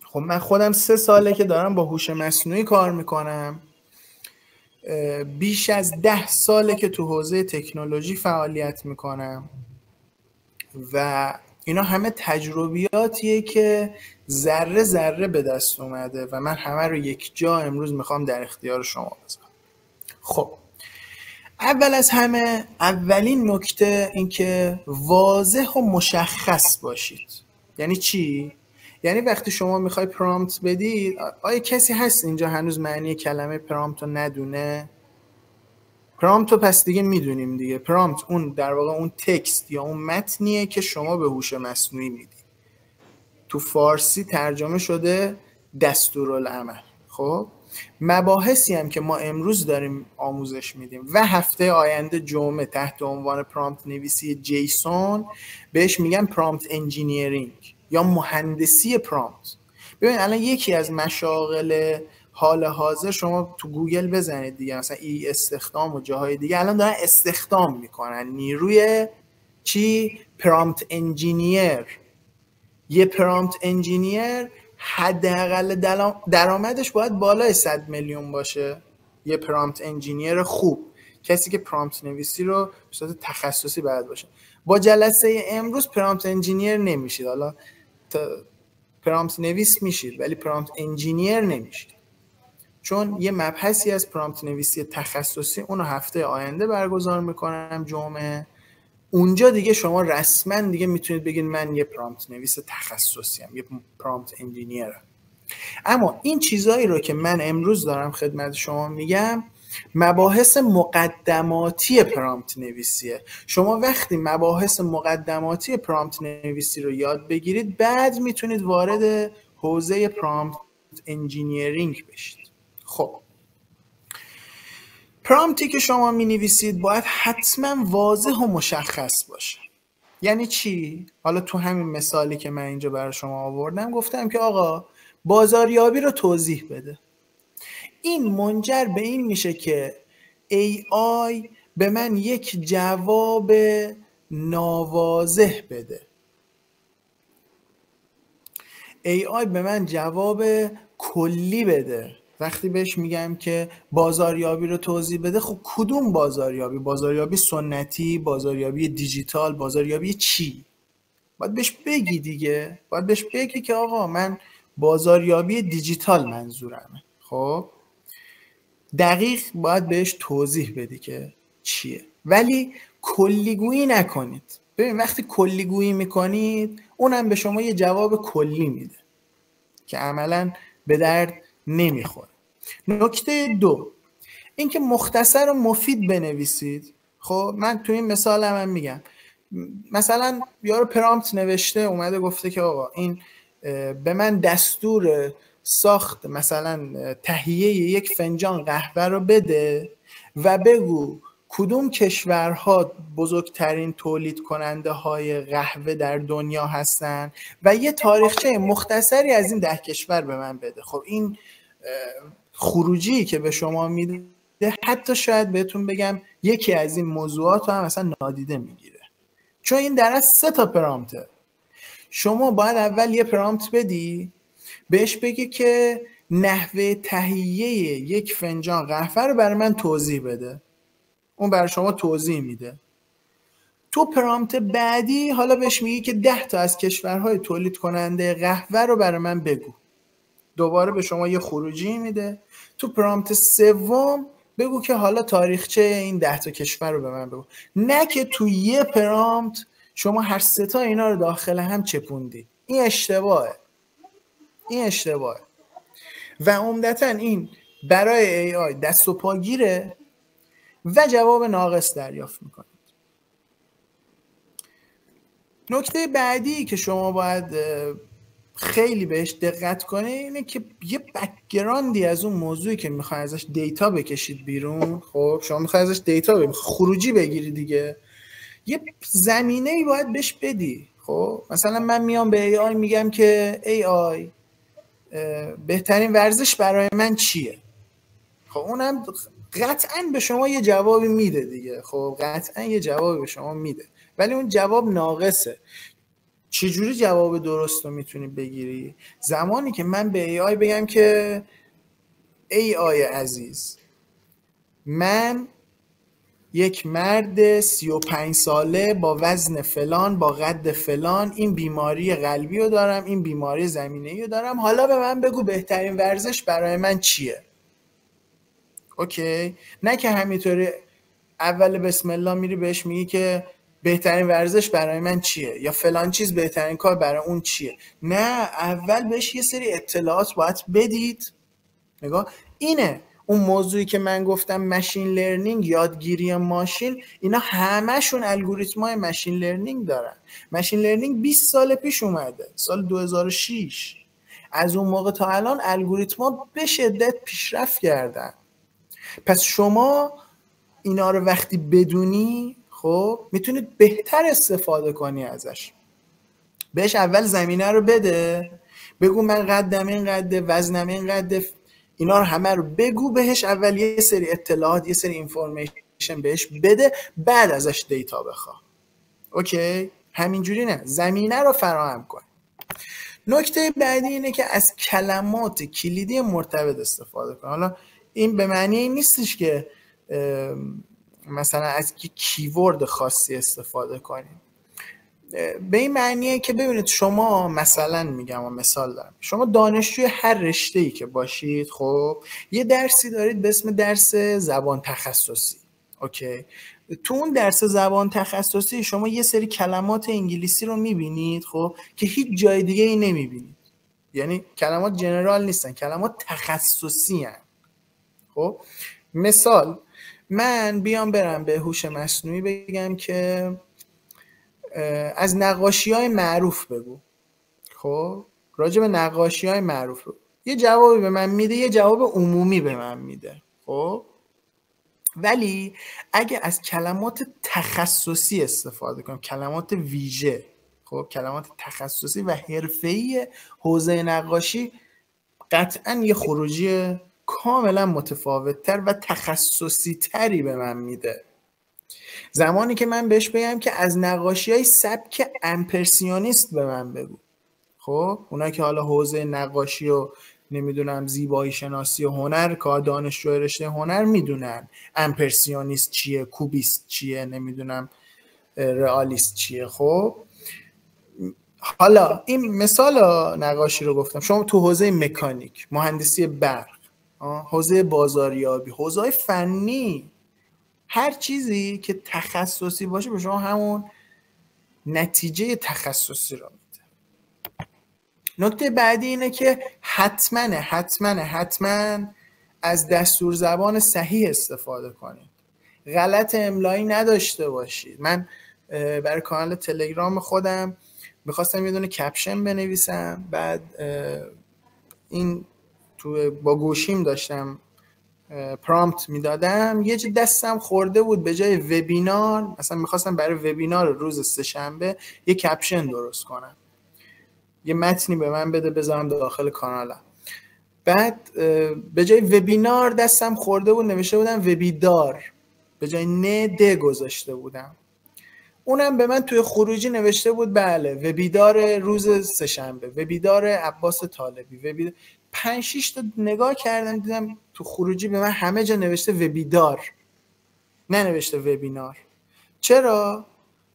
خب من خودم 3 ساله که دارم با هوش مصنوعی کار میکنم. بیش از 10 ساله که تو حوزه تکنولوژی فعالیت میکنم و اینا همه تجربیاتیه که ذره ذره به دست اومده و من همه رو یک جا امروز میخوام در اختیار شما بذارم. خب اول از همه اولین نکته این که واضح و مشخص باشید. یعنی چی؟ یعنی وقتی شما میخوای پرامپت بدید، آیا کسی هست اینجا هنوز معنی کلمه پرامپت رو ندونه؟ پرامپت رو پس دیگه میدونیم دیگه. پرامپت اون در واقع اون تکست یا اون متنیه که شما به هوش مصنوعی میدی. تو فارسی ترجمه شده دستورالعمل. خب مباحثی هم که ما امروز داریم آموزش میدیم و هفته آینده جمعه تحت عنوان پرامپت نویسی جیسون بهش میگن پرامپت انجینیرینگ یا مهندسی پرامپت. ببین الان یکی از مشاغل حال حاضر شما تو گوگل بزنید دیگه، مثلا ای استخدام و جاهای دیگه الان دارن استخدام میکنن نیروی چی؟ پرامپت انجینیر. یه پرامپت انجینیر حداقل درآمدش باید بالای 100 میلیون باشه. یه پرامپت انجینیر خوب، کسی که پرامپت نویسی رو به صورت تخصصی بلد باشه. با جلسه امروز پرامپت انجینیر نمیشید، حالا پرامپت نویس میشید ولی پرامپت انجینیر نمیشید، چون یه مبحثی از پرامپت نویسی تخصصی اونو هفته آینده برگزار میکنم جمعه. اونجا دیگه شما رسما دیگه میتونید بگید من یه پرامپت نویس تخصصی ام، یه پرامپت انجینیرم. اما این چیزایی رو که من امروز دارم خدمت شما میگم مباحث مقدماتی پرامپت نویسیه. شما وقتی مباحث مقدماتی پرامپت نویسی رو یاد بگیرید، بعد میتونید وارد حوزه پرامپت انجینیرینگ بشید. خب پرامپتی که شما می نویسید باید حتما واضح و مشخص باشه. یعنی چی؟ حالا تو همین مثالی که من اینجا برای شما آوردم گفتم که آقا بازاریابی رو توضیح بده. این منجر به این میشه که AI به من یک جواب ناواضح بده. AI به من جواب کلی بده. وقتی بهش میگم که بازاریابی رو توضیح بده، خب کدوم بازاریابی؟ بازاریابی سنتی، بازاریابی دیجیتال، بازاریابی چی؟ باید بهش بگی دیگه. باید بهش بگی که آقا من بازاریابی دیجیتال منظورمه. خب دقیق باید بهش توضیح بدی که چیه، ولی کلیگویی نکنید. ببین وقتی کلیگویی میکنید اونم به شما یه جواب کلی میده که عملاً به درد نمیخوره. نکته 2 اینکه مختصر و مفید بنویسید. خب من تو این مثال هم میگم، مثلا یارو پرامپت نوشته اومده گفته که آقا این به من دستور ساخت مثلا تهیه یک فنجان قهوه رو بده و بگو کدوم کشورها بزرگترین تولید کننده های قهوه در دنیا هستن و یه تاریخچه مختصری از این 10 کشور به من بده. خب این خروجی که به شما میده حتی شاید بهتون بگم یکی از این موضوعات رو هم اصلا نادیده میگیره، چون این در از 3 تا پرامپته. شما باید اول یه پرامپت بدی بهش بگی که نحوه تهیه یک فنجان قهوه رو برای من توضیح بده، اون برای شما توضیح میده. تو پرامپت بعدی حالا بهش میگی که 10 تا از کشورهای تولید کننده قهوه رو برای من بگو، دوباره به شما یه خروجی میده. تو پرامپت سوم بگو که حالا تاریخچه این 10 تا کشور رو به من بگو. نه که تو یه پرامپت شما هر 3 تا اینا رو داخل هم چپوندی. این اشتباهه. و عمدتاً این برای AI دست و پاگیره و جواب ناقص دریافت میکنید. نکته بعدی که شما باید خیلی بهش دقت کنه اینه که یه بک‌گراندی از اون موضوعی که میخوای ازش دیتا بکشید بیرون، خب شما میخوای ازش دیتا خروجی بگیری دیگه، یه زمینه‌ای باید بهش بدی. خب مثلا من میام به AI میگم که AI بهترین ورزش برای من چیه؟ خب اونم قطعاً به شما یه جوابی میده دیگه. خب قطعاً یه جوابی به شما میده، ولی اون جواب ناقصه. چجوری جواب درست رو میتونی بگیری؟ زمانی که من به AI بگم که AI عزیز، من یک مرد 35 ساله با وزن فلان، با قد فلان، این بیماری قلبی رو دارم، این بیماری زمینه‌ای رو دارم، حالا به من بگو بهترین ورزش برای من چیه. اوکی؟ نه که همینطوری اول بسم الله میری بهش میگی که بهترین ورزش برای من چیه یا فلان چیز بهترین کار برای اون چیه. نه، اول بهش یه سری اطلاعات باید بدید. نگاه اینه اون موضوعی که من گفتم ماشین لرنینگ، یادگیری ماشین، اینا همشون الگوریتم‌های ماشین لرنینگ دارن. ماشین لرنینگ 20 سال پیش اومده، سال 2006. از اون موقع تا الان الگوریتم‌ها به شدت پیشرفت کردن. پس شما اینا رو وقتی بدونی، خب میتونید بهتر استفاده کنی ازش. بهش اول زمینه رو بده، بگو من قدم این قده، وزنم این قده، اینا رو همه رو بگو بهش. اول یه سری اطلاعات، یه سری اینفورمیشن بهش بده، بعد ازش دیتا بخوا. اوکی؟ همینجوری نه، زمینه رو فراهم کن. نکته بعدی اینه که از کلمات کلیدی مرتبط استفاده کن. حالا این به معنی این نیستش که مثلا از کیورد خاصی استفاده کنیم. به این معنیه که ببینید شما مثلا میگم و مثال دارم، شما دانشجوی هر رشته‌ای که باشید، خب یه درسی دارید به اسم درس زبان تخصصی. اوکی؟ تو اون درس زبان تخصصی شما یه سری کلمات انگلیسی رو میبینید، خب که هیچ جای دیگه ای نمیبینید. یعنی کلمات جنرال نیستن، کلمات تخصصی هستن. خب مثال، من بیام برم به هوش مصنوعی بگم که از نقاشی‌های معروف بگو. خب راجع به نقاشی‌های معروف بگو. یه جوابی به من میده، یه جواب عمومی به من میده. خب ولی اگه از کلمات تخصصی استفاده کنم، کلمات ویژه، خب کلمات تخصصی و حرفه‌ای حوزه نقاشی، قطعاً یه خروجی کاملا متفاوت‌تر و تخصصی تری به من میده. زمانی که من بهش بگم که از نقاشی‌های سبک امپرسیونیست به من بگو، خب اونایی که حالا حوزه نقاشی و نمیدونم زیبایی شناسی و هنر، کار دانشجو رشته هنر میدونن امپرسیونیست چیه، کوبیست چیه، نمیدونم رئالیست چیه. خب حالا این مثال نقاشی رو گفتم، شما تو حوزه مکانیک، مهندسی برق، حوزه بازاریابی، حوزه فنی، هر چیزی که تخصصی باشه به شما همون نتیجه تخصصی رو میده. نکته بعدی اینه که حتما از دستور زبان صحیح استفاده کنید. غلط املایی نداشته باشید. من برای کانال تلگرام خودم میخواستم یه دونه کپشن بنویسم، بعد این تو با گوشیم داشتم پرامپت میدادم یه دستم خورده بود به جای وبینار، مثلا میخواستم برای وبینار روز سه‌شنبه یه کپشن درست کنم، یه متنی به من بده بذارم داخل کانالم. بعد به جای وبینار دستم خورده بود نوشته بودم وبیدار، به جای د گذاشته بودم. اونم به من توی خروجی نوشته بود بله وبیدار روز سه‌شنبه، وبیدار عباس طالبی، وبیدار 5-6 تا نگاه کردم دیدم تو خروجی به من همه جا نوشته وبیدار، ننوشته وبینار. چرا؟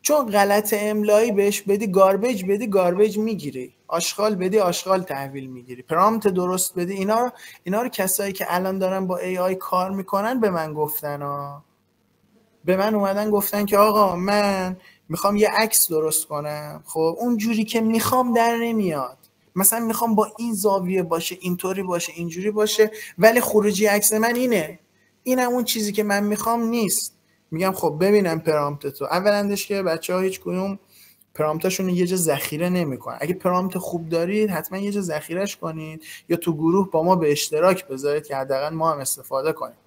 چون غلط املایی بهش بدی گاربیج میگیری، آشغال بدی آشغال تحویل میگیری، پرامپت درست بدی. اینا رو کسایی که الان دارن با AI کار میکنن به من گفتن به من اومدن گفتن که آقا من میخوام یه عکس درست کنم، خب اون جوری که میخوام در نمیاد، مثلا میخوام با این زاویه باشه، اینطوری باشه، اینجوری باشه، ولی خروجی عکس من اینم اون چیزی که من میخوام نیست. میگم خب ببینم پرامپت تو. اولندش که بچه‌ها هیچ کدوم پرامپتاشون یه جا ذخیره نمیکنن. اگه پرامپت خوب دارید حتما یه جا ذخیرهش کنید یا تو گروه با ما به اشتراک بذارید که حداقل ما هم استفاده کنیم.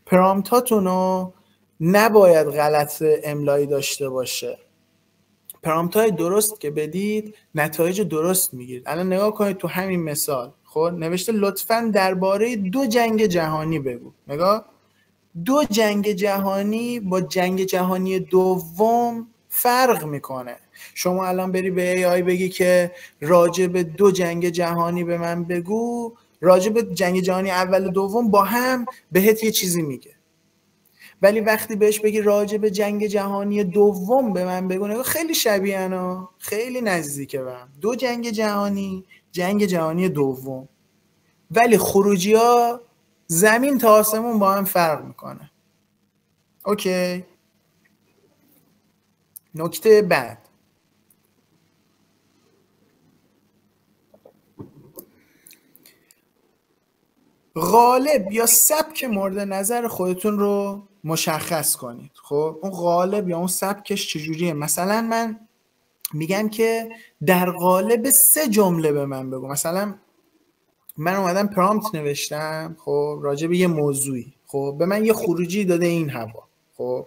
پرامپتاتونو نباید غلط املایی داشته باشه. پرامپت های درست که بدید نتایج درست میگیرید. الان نگاه کنید تو همین مثال خب نوشته لطفاً درباره 2 جنگ جهانی بگو. نگاه 2 جنگ جهانی با جنگ جهانی دوم فرق میکنه. شما الان بری به AI بگی که راجع به 2 جنگ جهانی به من بگو، راجع به جنگ جهانی اول و دوم با هم بهت یه چیزی میگه، ولی وقتی بهش بگی راجع به جنگ جهانی دوم به من بگو، خیلی شبیه انا، خیلی نزدیکه به هم. 2 جنگ جهانی دوم، ولی خروجی ها زمین تا آسمون با هم فرق میکنه. اوکی. نکته بعد، غالب یا سبک مورد نظر خودتون رو مشخص کنید. خب اون غالب یا اون سبکش چجوریه؟ مثلا من میگم که در قالب 3 جمله به من بگو. مثلا من اومدم پرامپت نوشتم خب راجع به یه موضوعی، خب به من یه خروجی داده این هوا، خب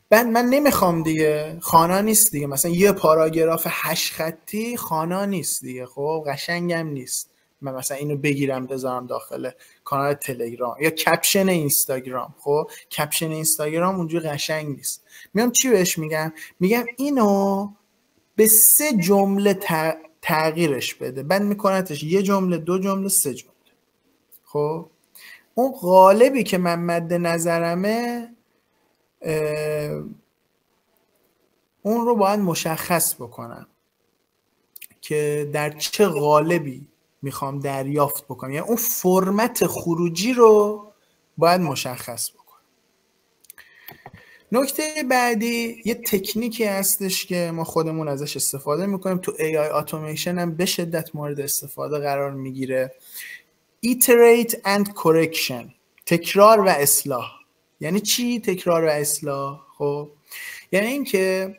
بعد من نمیخوام دیگه، خوانا نیست دیگه، مثلا یه پاراگراف 8 خطی خوانا نیست دیگه، خب قشنگم نیست من مثلا اینو بگیرم بذارم داخل کانال تلگرام یا کپشن اینستاگرام. خب کپشن اینستاگرام اونجوری قشنگ نیست. میام چی بهش میگم اینو به 3 جمله تغییرش بده، بعد میکنتش 1 جمله، 2 جمله، 3 جمله. خب اون قالبی که من مد نظرمه اون رو باید مشخص بکنم که در چه قالبی میخوام دریافت بکنم، یعنی اون فرمت خروجی رو باید مشخص بکنم. نکته بعدی یه تکنیکی هستش که ما خودمون ازش استفاده میکنیم، تو AI automation هم به شدت مورد استفاده قرار میگیره. iterate and correction، تکرار و اصلاح. یعنی چی تکرار و اصلاح؟ خب یعنی این که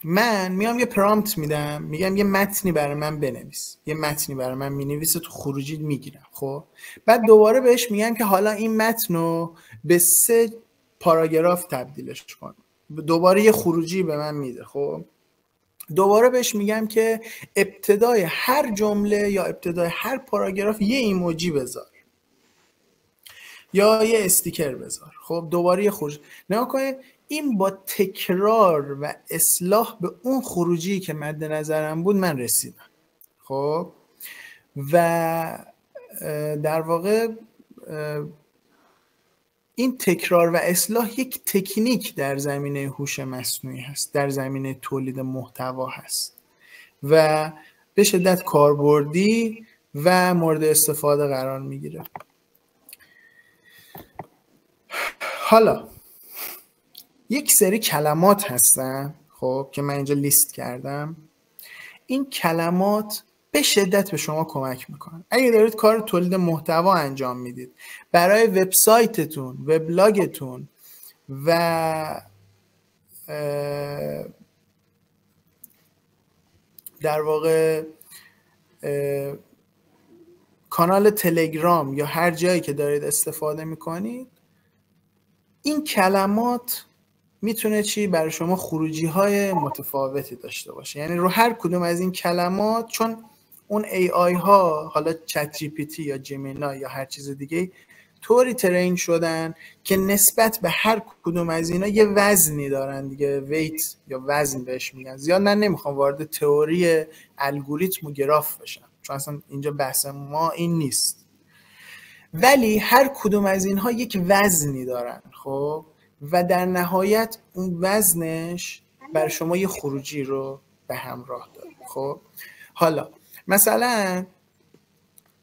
من میام یه پرامپت میدم، میگم یه متنی برای من بنویس، یه متنی برای من مینویسه، تو خروجی میگیرم. خب بعد دوباره بهش میگم که حالا این متن رو به 3 پاراگراف تبدیلش کن، دوباره یه خروجی به من میده. خب دوباره بهش میگم که ابتدای هر جمله یا ابتدای هر پاراگراف یه ایموجی بذار یا یه استیکر بذار. خب دوباره یه خروج. نگاه کنید این با تکرار و اصلاح به اون خروجی که مد نظرم بود من رسیدم. خب و در واقع این تکرار و اصلاح یک تکنیک در زمینه هوش مصنوعی هست، در زمینه تولید محتوا هست و به شدت کاربردی و مورد استفاده قرار میگیره. حالا یک سری کلمات هستن خب که من اینجا لیست کردم. این کلمات به شدت به شما کمک میکنن اگه دارید کار تولید محتوا انجام میدید برای وبسایتتون، وبلاگتون و در واقع کانال تلگرام یا هر جایی که دارید استفاده میکنید، این کلمات میتونه چی برای شما خروجی های متفاوتی داشته باشه. یعنی رو هر کدوم از این کلمات، چون اون AI ها، حالا چت جی پی تی یا جیمینا یا هر چیز دیگه، طوری ترین شدن که نسبت به هر کدوم از اینا یه وزنی دارن دیگه، ویت یا وزن بهش میگن. زیاد نمیخوام وارد تئوری الگوریتم و گراف بشم چون اصلا اینجا بحث ما این نیست، ولی هر کدوم از اینها یک وزنی دارن. خب و در نهایت اون وزنش بر شما یه خروجی رو به همراه داره. خب حالا مثلا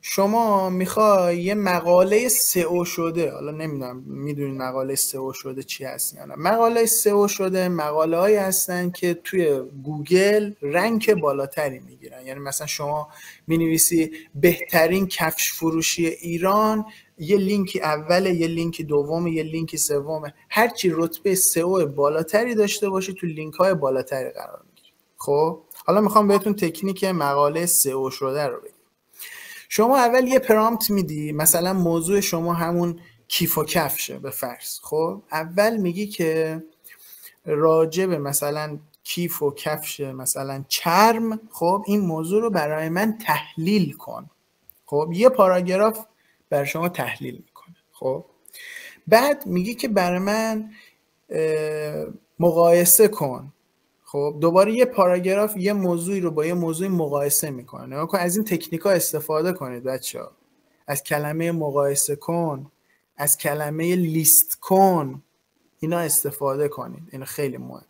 شما میخوای یه مقاله سئو شده، حالا نمیدونم میدونید مقاله سئو شده چی هست یا نه. مقاله سئو شده مقاله هایی هستن که توی گوگل رنک بالاتری میگیرن. یعنی مثلا شما مینویسی بهترین کفش فروشی ایران، یه لینک اوله، یه لینک دومه، یه لینک سومه، هرچی رتبه سئو بالاتری داشته باشه تو لینک های بالاتری قرار میگیره. خب حالا میخوام بهتون تکنیک مقاله سئو شده رو بگم. شما اول یه پرامپت میدی، مثلا موضوع شما همون کیف و کفشه به فرض. خب اول میگی که راجع به مثلا کیف و کفش مثلا چرم، خب این موضوع رو برای من تحلیل کن. خب یه پاراگراف برای شما تحلیل میکنه. خب بعد میگی که برای من مقایسه کن. خب دوباره یه پاراگراف یه موضوعی رو با یه موضوعی مقایسه میکنه. نگاه کن، از این تکنیک‌ها استفاده کنید بچه‌ها. از کلمه مقایسه کن، از کلمه لیست کن، اینا استفاده کنید. اینا خیلی مهم.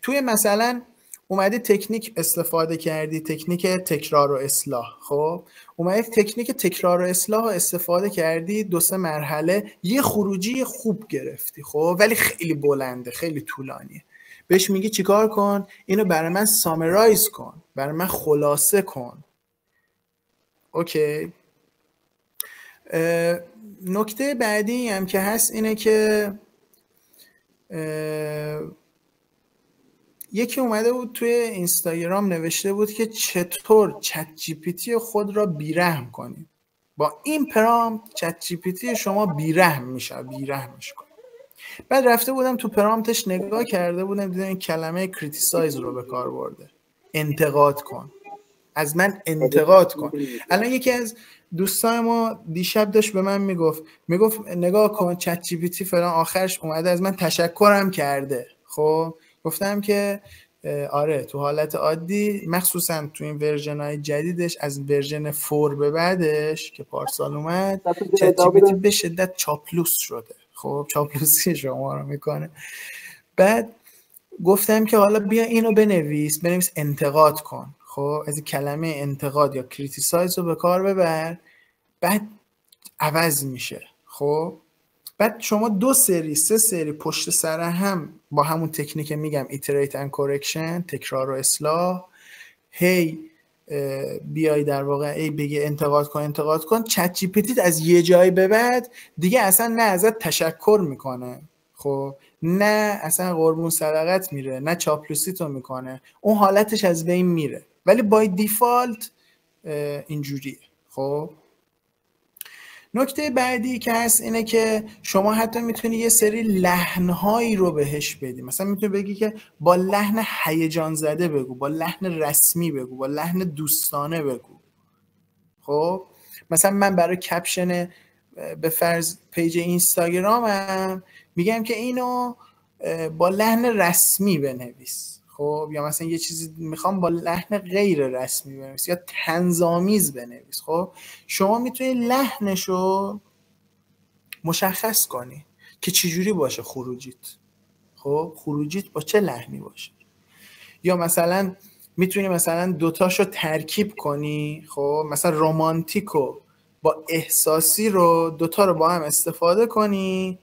توی مثلا اومدی تکنیک استفاده کردی، تکنیک تکرار و اصلاح. خب اومدی تکنیک تکرار و اصلاح استفاده کردی، 2-3 مرحله، یه خروجی خوب گرفتی. خب ولی خیلی بلنده، خیلی طولانیه. بهش میگی چیکار کن؟ اینو برای من سامرایز کن، برای من خلاصه کن. اوکی. نکته بعدی هم که هست اینه که یکی اومده بود توی اینستاگرام نوشته بود که چطور چت جی پی تی خود را بیرحم کنید. با این پرامپت چت جی پی تی شما بیرحم میشه، بیرحمش کن. بعد رفته بودم تو پرامپتش نگاه کرده بودم، دیدم این کلمه کریتیسایز رو به کار برده. انتقاد کن، از من انتقاد کن. الان یکی از دوستان ما دیشب داشت به من میگفت نگاه کن چت جی پی تی فلان، آخرش اومده از من تشکرم کرده. خب گفتم که آره تو حالت عادی، مخصوصا تو این ورژن‌های جدیدش، از ورژن 4 به بعدش که پارسال اومد، چت جی پی تی به شدت چاپلوس شده. خب چاپلوسی شما رو میکنه. بعد گفتم که حالا بیا اینو بنویس انتقاد کن. خب از این کلمه انتقاد یا کریتیسایز رو به کار ببر، بعد عوض میشه. خب بعد شما 2 سری 3 سری پشت سر هم با همون تکنیک میگم iterate and correction، تکرار و اصلاح، هی بیای در واقع ای بگی انتقاد کن، چت جی پی تی از یه جای به بعد دیگه اصلا نه ازت تشکر میکنه، خب نه اصلا قربون صدقت میره، نه چاپلوسی تو میکنه، اون حالتش از بین میره. ولی بای دیفالت اینجوریه. خب نکته بعدی که هست اینه که شما حتی میتونی یه سری لحنهایی رو بهش بدی. مثلا میتونی بگی که با لحن هیجان زده بگو، با لحن رسمی بگو، با لحن دوستانه بگو. خب مثلا من برای کپشن به فرض پیج اینستاگرامم میگم که اینو با لحن رسمی بنویس. خب یا مثلا یه چیزی میخوام با لحن غیر رسمی بنویس یا طنزآمیز بنویس. خب شما میتونی لحنشو مشخص کنی که چجوری باشه خروجیت. خب خروجیت با چه لحنی باشه. یا مثلا میتونی مثلا دوتاشو ترکیب کنی. خب مثلا رمانتیکو با احساسی رو دوتا رو با هم استفاده کنی،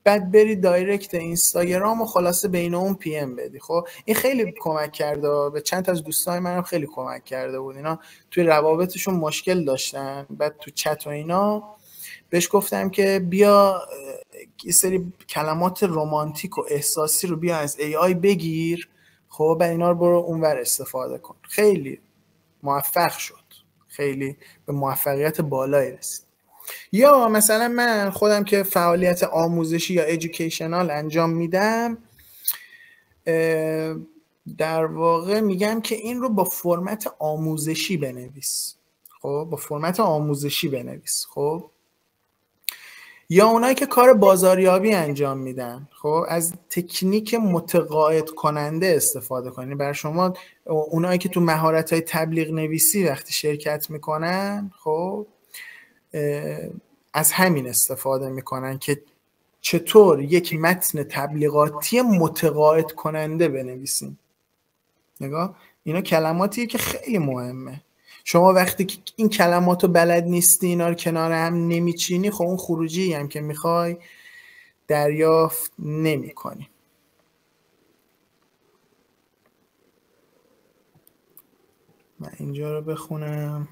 بعد بری دایرکت اینستاگرام و خلاصه بین اون پی ام بدی. خب این خیلی کمک کرده، به چند تا از دوستان منم خیلی کمک کرده بود. اینا توی روابطشون مشکل داشتن، بعد تو چت و اینا بهش گفتم که بیا یه سری کلمات رمانتیک و احساسی رو بیا از AI بگیر. خب بعد اینا رو برو اونور استفاده کن. خیلی موفق شد، خیلی به موفقیت بالایی رسید. یا مثلا من خودم که فعالیت آموزشی یا ادویکیشنال انجام میدم، در واقع میگم که این رو با فرمت آموزشی بنویس. خب با فرمت آموزشی بنویس. خب یا اونایی که کار بازاریابی انجام میدن، خب از تکنیک متقاعد کننده استفاده کنید. برای شما اونایی که تو مهارت‌های تبلیغ نویسی وقتی شرکت میکنن، خب از همین استفاده میکنن که چطور یک متن تبلیغاتی متقاعد کننده بنویسیم. نگاه، اینا کلماتیه که خیلی مهمه. شما وقتی که این کلماتو بلد نیستی، اینا رو کنار هم نمیچینی، خب اون خروجی هم که میخوای دریافت نمی کنی. من اینجا رو بخونم.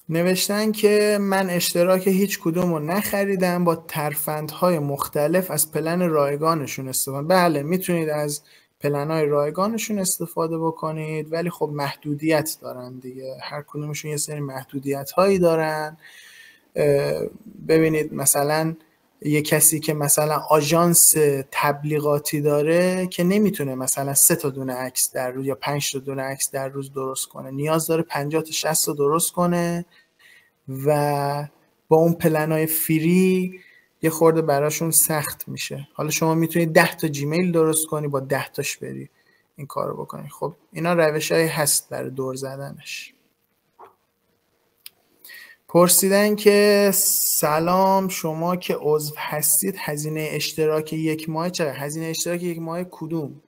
نوشتن که من اشتراک هیچ کدوم رو نخریدم، با ترفندهای مختلف از پلن رایگانشون استفاده. بله میتونید از پلن‌های رایگانشون استفاده بکنید، ولی خب محدودیت دارن دیگه. هر کدومشون یه سری محدودیت هایی دارن. ببینید مثلا یه کسی که مثلا آژانس تبلیغاتی داره که نمیتونه مثلا 3 تا دونه عکس در روز یا 5 تا دونه عکس در روز درست کنه، نیاز داره 50 تا 60 تا درست کنه و با اون پلن‌های فری یه خورده براشون سخت میشه. حالا شما میتونید 10 تا جیمیل درست کنی، با 10 تاش بری این کارو بکنی. خب اینا روش‌هایی هست برای دور زدنش. پرسیدن که سلام، شما که عضو هستید هزینه اشتراک یک ماه چقدر؟ هزینه اشتراک یک ماه کدوم؟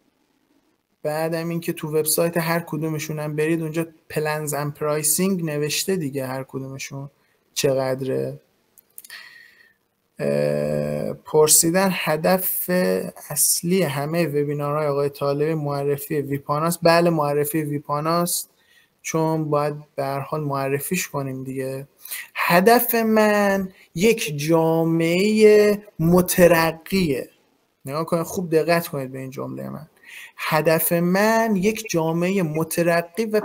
بعدم این که تو وبسایت هر کدومشون هم برید اونجا پلنز اند پرایسینگ نوشته دیگه، هر کدومشون چقدره. پرسیدن هدف اصلی همه وبینارهای آقای طالبی معرفی ویپاناست. بله معرفی ویپاناست، چون باید به هر حال معرفیش کنیم دیگه. هدف من یک جامعه مترقیه. نگاه کنید، خوب دقت کنید به این جمله من. هدف من یک جامعه مترقی و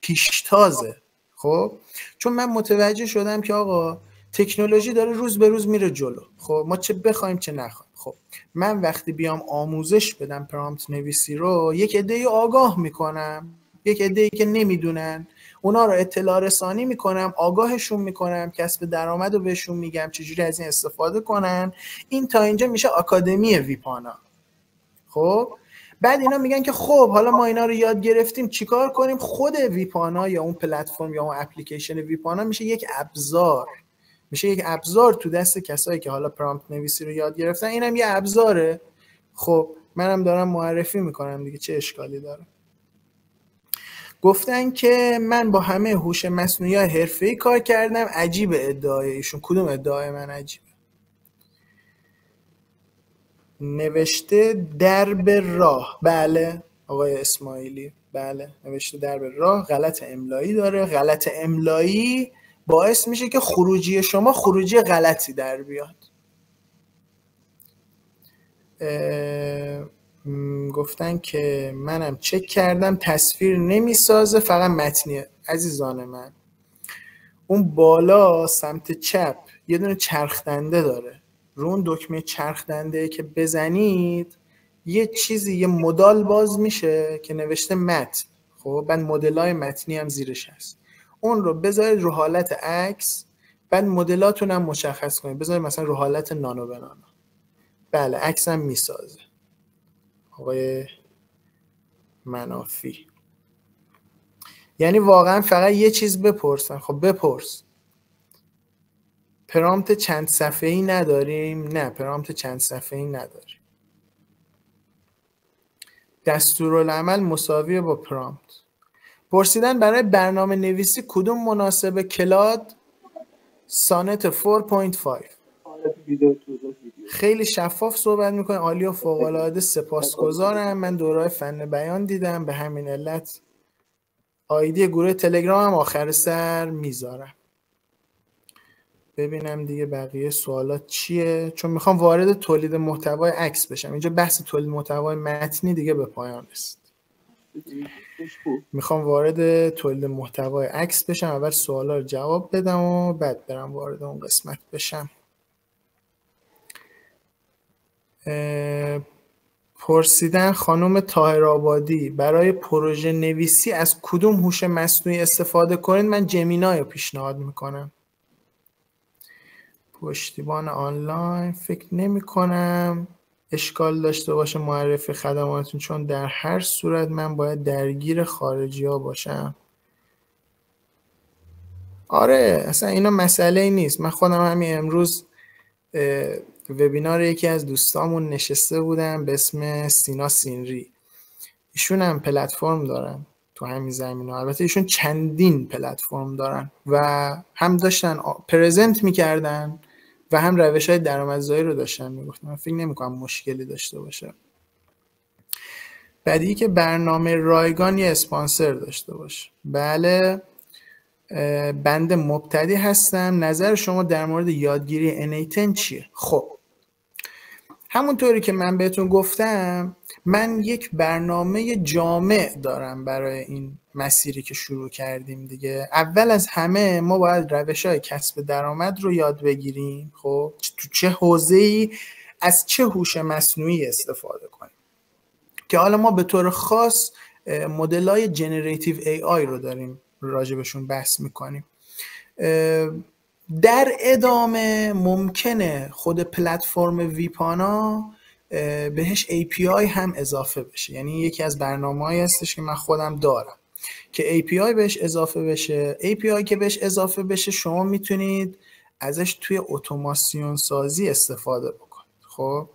پیشتازه. خب چون من متوجه شدم که آقا تکنولوژی داره روز به روز میره جلو. خب ما چه بخوایم چه نخوایم. خب من وقتی بیام آموزش بدم پرامپت نویسی رو، یک عده‌ای آگاه میکنم، یک عده‌ای که نمیدونن اونا رو اطلاع رسانی میکنم، آگاهشون میکنم، کسب درآمد رو بهشون میگم چجوری از این استفاده کنن. این تا اینجا میشه آکادمی ویپانا. خب بعد اینا میگن که خب حالا ما اینا رو یاد گرفتیم چیکار کنیم؟ خود ویپانا یا اون پلتفرم یا اون اپلیکیشن ویپانا میشه یک ابزار، میشه یک ابزار تو دست کسایی که حالا پرامپت نویسی رو یاد گرفتن. اینم یه ابزاره. خب منم دارم معرفی میکنم دیگه، چه اشکالی داره؟ گفتن که من با همه هوش مصنوعی حرفه‌ای کار کردم. عجیب ادعای ایشون. کدوم ادعای من عجیبه؟ نوشته درب راه. بله آقای اسماعیلی، بله نوشته درب راه. غلط املایی داره. غلط املایی باعث میشه که خروجی شما خروجی غلطی در بیاد. گفتن که منم چک کردم تصویر نمیسازه، فقط متنیه. عزیزان من اون بالا سمت چپ یه دونه چرخ دنده داره، رو اون دکمه چرخ دنده که بزنید یه چیزی، یه مدال باز میشه که نوشته متن. خب بعد مدلای متنی هم زیرش هست. اون رو بذارید رو حالت عکس، بعد مدلاتون هم مشخص کنید. بذارید مثلا رو حالت نانو به نانو. بله عکس هم میسازه. آقای منافی یعنی واقعا فقط یه چیز بپرسن. خب بپرس پرامپت چند صفحه‌ای نداریم؟ نه پرامپت چند صفحه‌ای نداریم. دستورالعمل مساویه با پرامپت. پرسیدن برای برنامه نویسی کدوم مناسبه؟ کلاد سانت 4.5. خیلی شفاف صحبت میکنه، عالی و فوق‌العاده. سپاسگزارم. من دوره‌های فن بیان دیدم، به همین علت آیدی گروه تلگرام هم آخر سر میذارم. ببینم دیگه بقیه سوالات چیه، چون میخوام وارد تولید محتوای عکس بشم. اینجا بحث تولید محتوای متنی دیگه به پایان رسید. میخوام وارد تولید محتوای عکس بشم. اول سوالا رو جواب بدم و بعد برم وارد اون قسمت بشم. پرسیدن خانم طاهرآبادی برای پروژه نویسی از کدوم هوش مصنوعی استفاده کنید؟ من جمینا رو پیشنهاد میکنم. پشتیبان آنلاین فکر نمی کنم اشکال داشته باشه معرفی خدماتتون، چون در هر صورت من باید درگیر خارجی ها باشم. آره اصلا اینا مسئله ای نیست. من خودم همین امروز وبینار یکی از دوستامون نشسته بودم به اسم سینا سینری. ایشون هم پلتفرم دارن تو همین زمینه. البته ایشون چندین پلتفرم دارن و هم داشتن پرزنت میکردن و هم روش‌های درآمدزایی رو داشتن میگفتن. من فکر نمی‌کنم مشکلی داشته باشه. بعدی که برنامه رایگان یه اسپانسر داشته باشه. بله بنده مبتدی هستم. نظر شما در مورد یادگیری N8N چیه؟ خب همونطوری که من بهتون گفتم من یک برنامه جامع دارم برای این مسیری که شروع کردیم دیگه. اول از همه ما باید روش‌های کسب درآمد رو یاد بگیریم. خب تو چه حوزه‌ای از چه هوش مصنوعی استفاده کنیم، که حالا ما به طور خاص مدل‌های جنراتیو AI رو داریم راجبشون بحث میکنیم. در ادامه ممکنه خود پلتفرم ویپانا بهش API هم اضافه بشه. یعنی یکی از برنامه‌هایی هستش که من خودم دارم که API بهش اضافه بشه. API که بهش اضافه بشه شما میتونید ازش توی اتوماسیون سازی استفاده بکنید. خب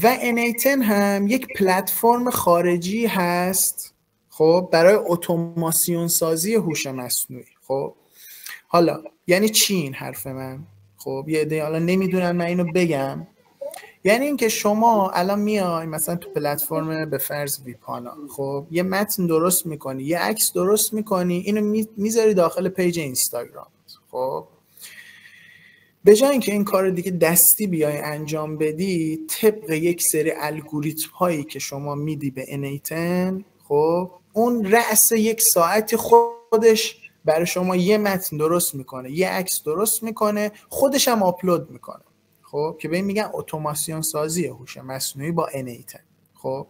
و N8N هم یک پلتفرم خارجی هست خب برای اتوماسیون سازی هوش مصنوعی. خب حالا یعنی چی این حرف من؟ خب یه عده حالا نمیدونن من اینو بگم. یعنی اینکه شما الان میای مثلا تو پلتفرم به فرض ویپانا خب یه متن درست میکنی، یه عکس درست میکنی، اینو میذاری داخل پیج اینستاگرام. خب به جای اینکه این کار دیگه دستی بیای انجام بدی طبق یک سری الگوریتم هایی که شما میدی به N8N، خب اون رأس یک ساعتی خودش برای شما یه متن درست میکنه، یه عکس درست میکنه، خودش هم آپلود میکنه. خب که به این میگن اتوماسیون سازی هوش مصنوعی با N8N. خب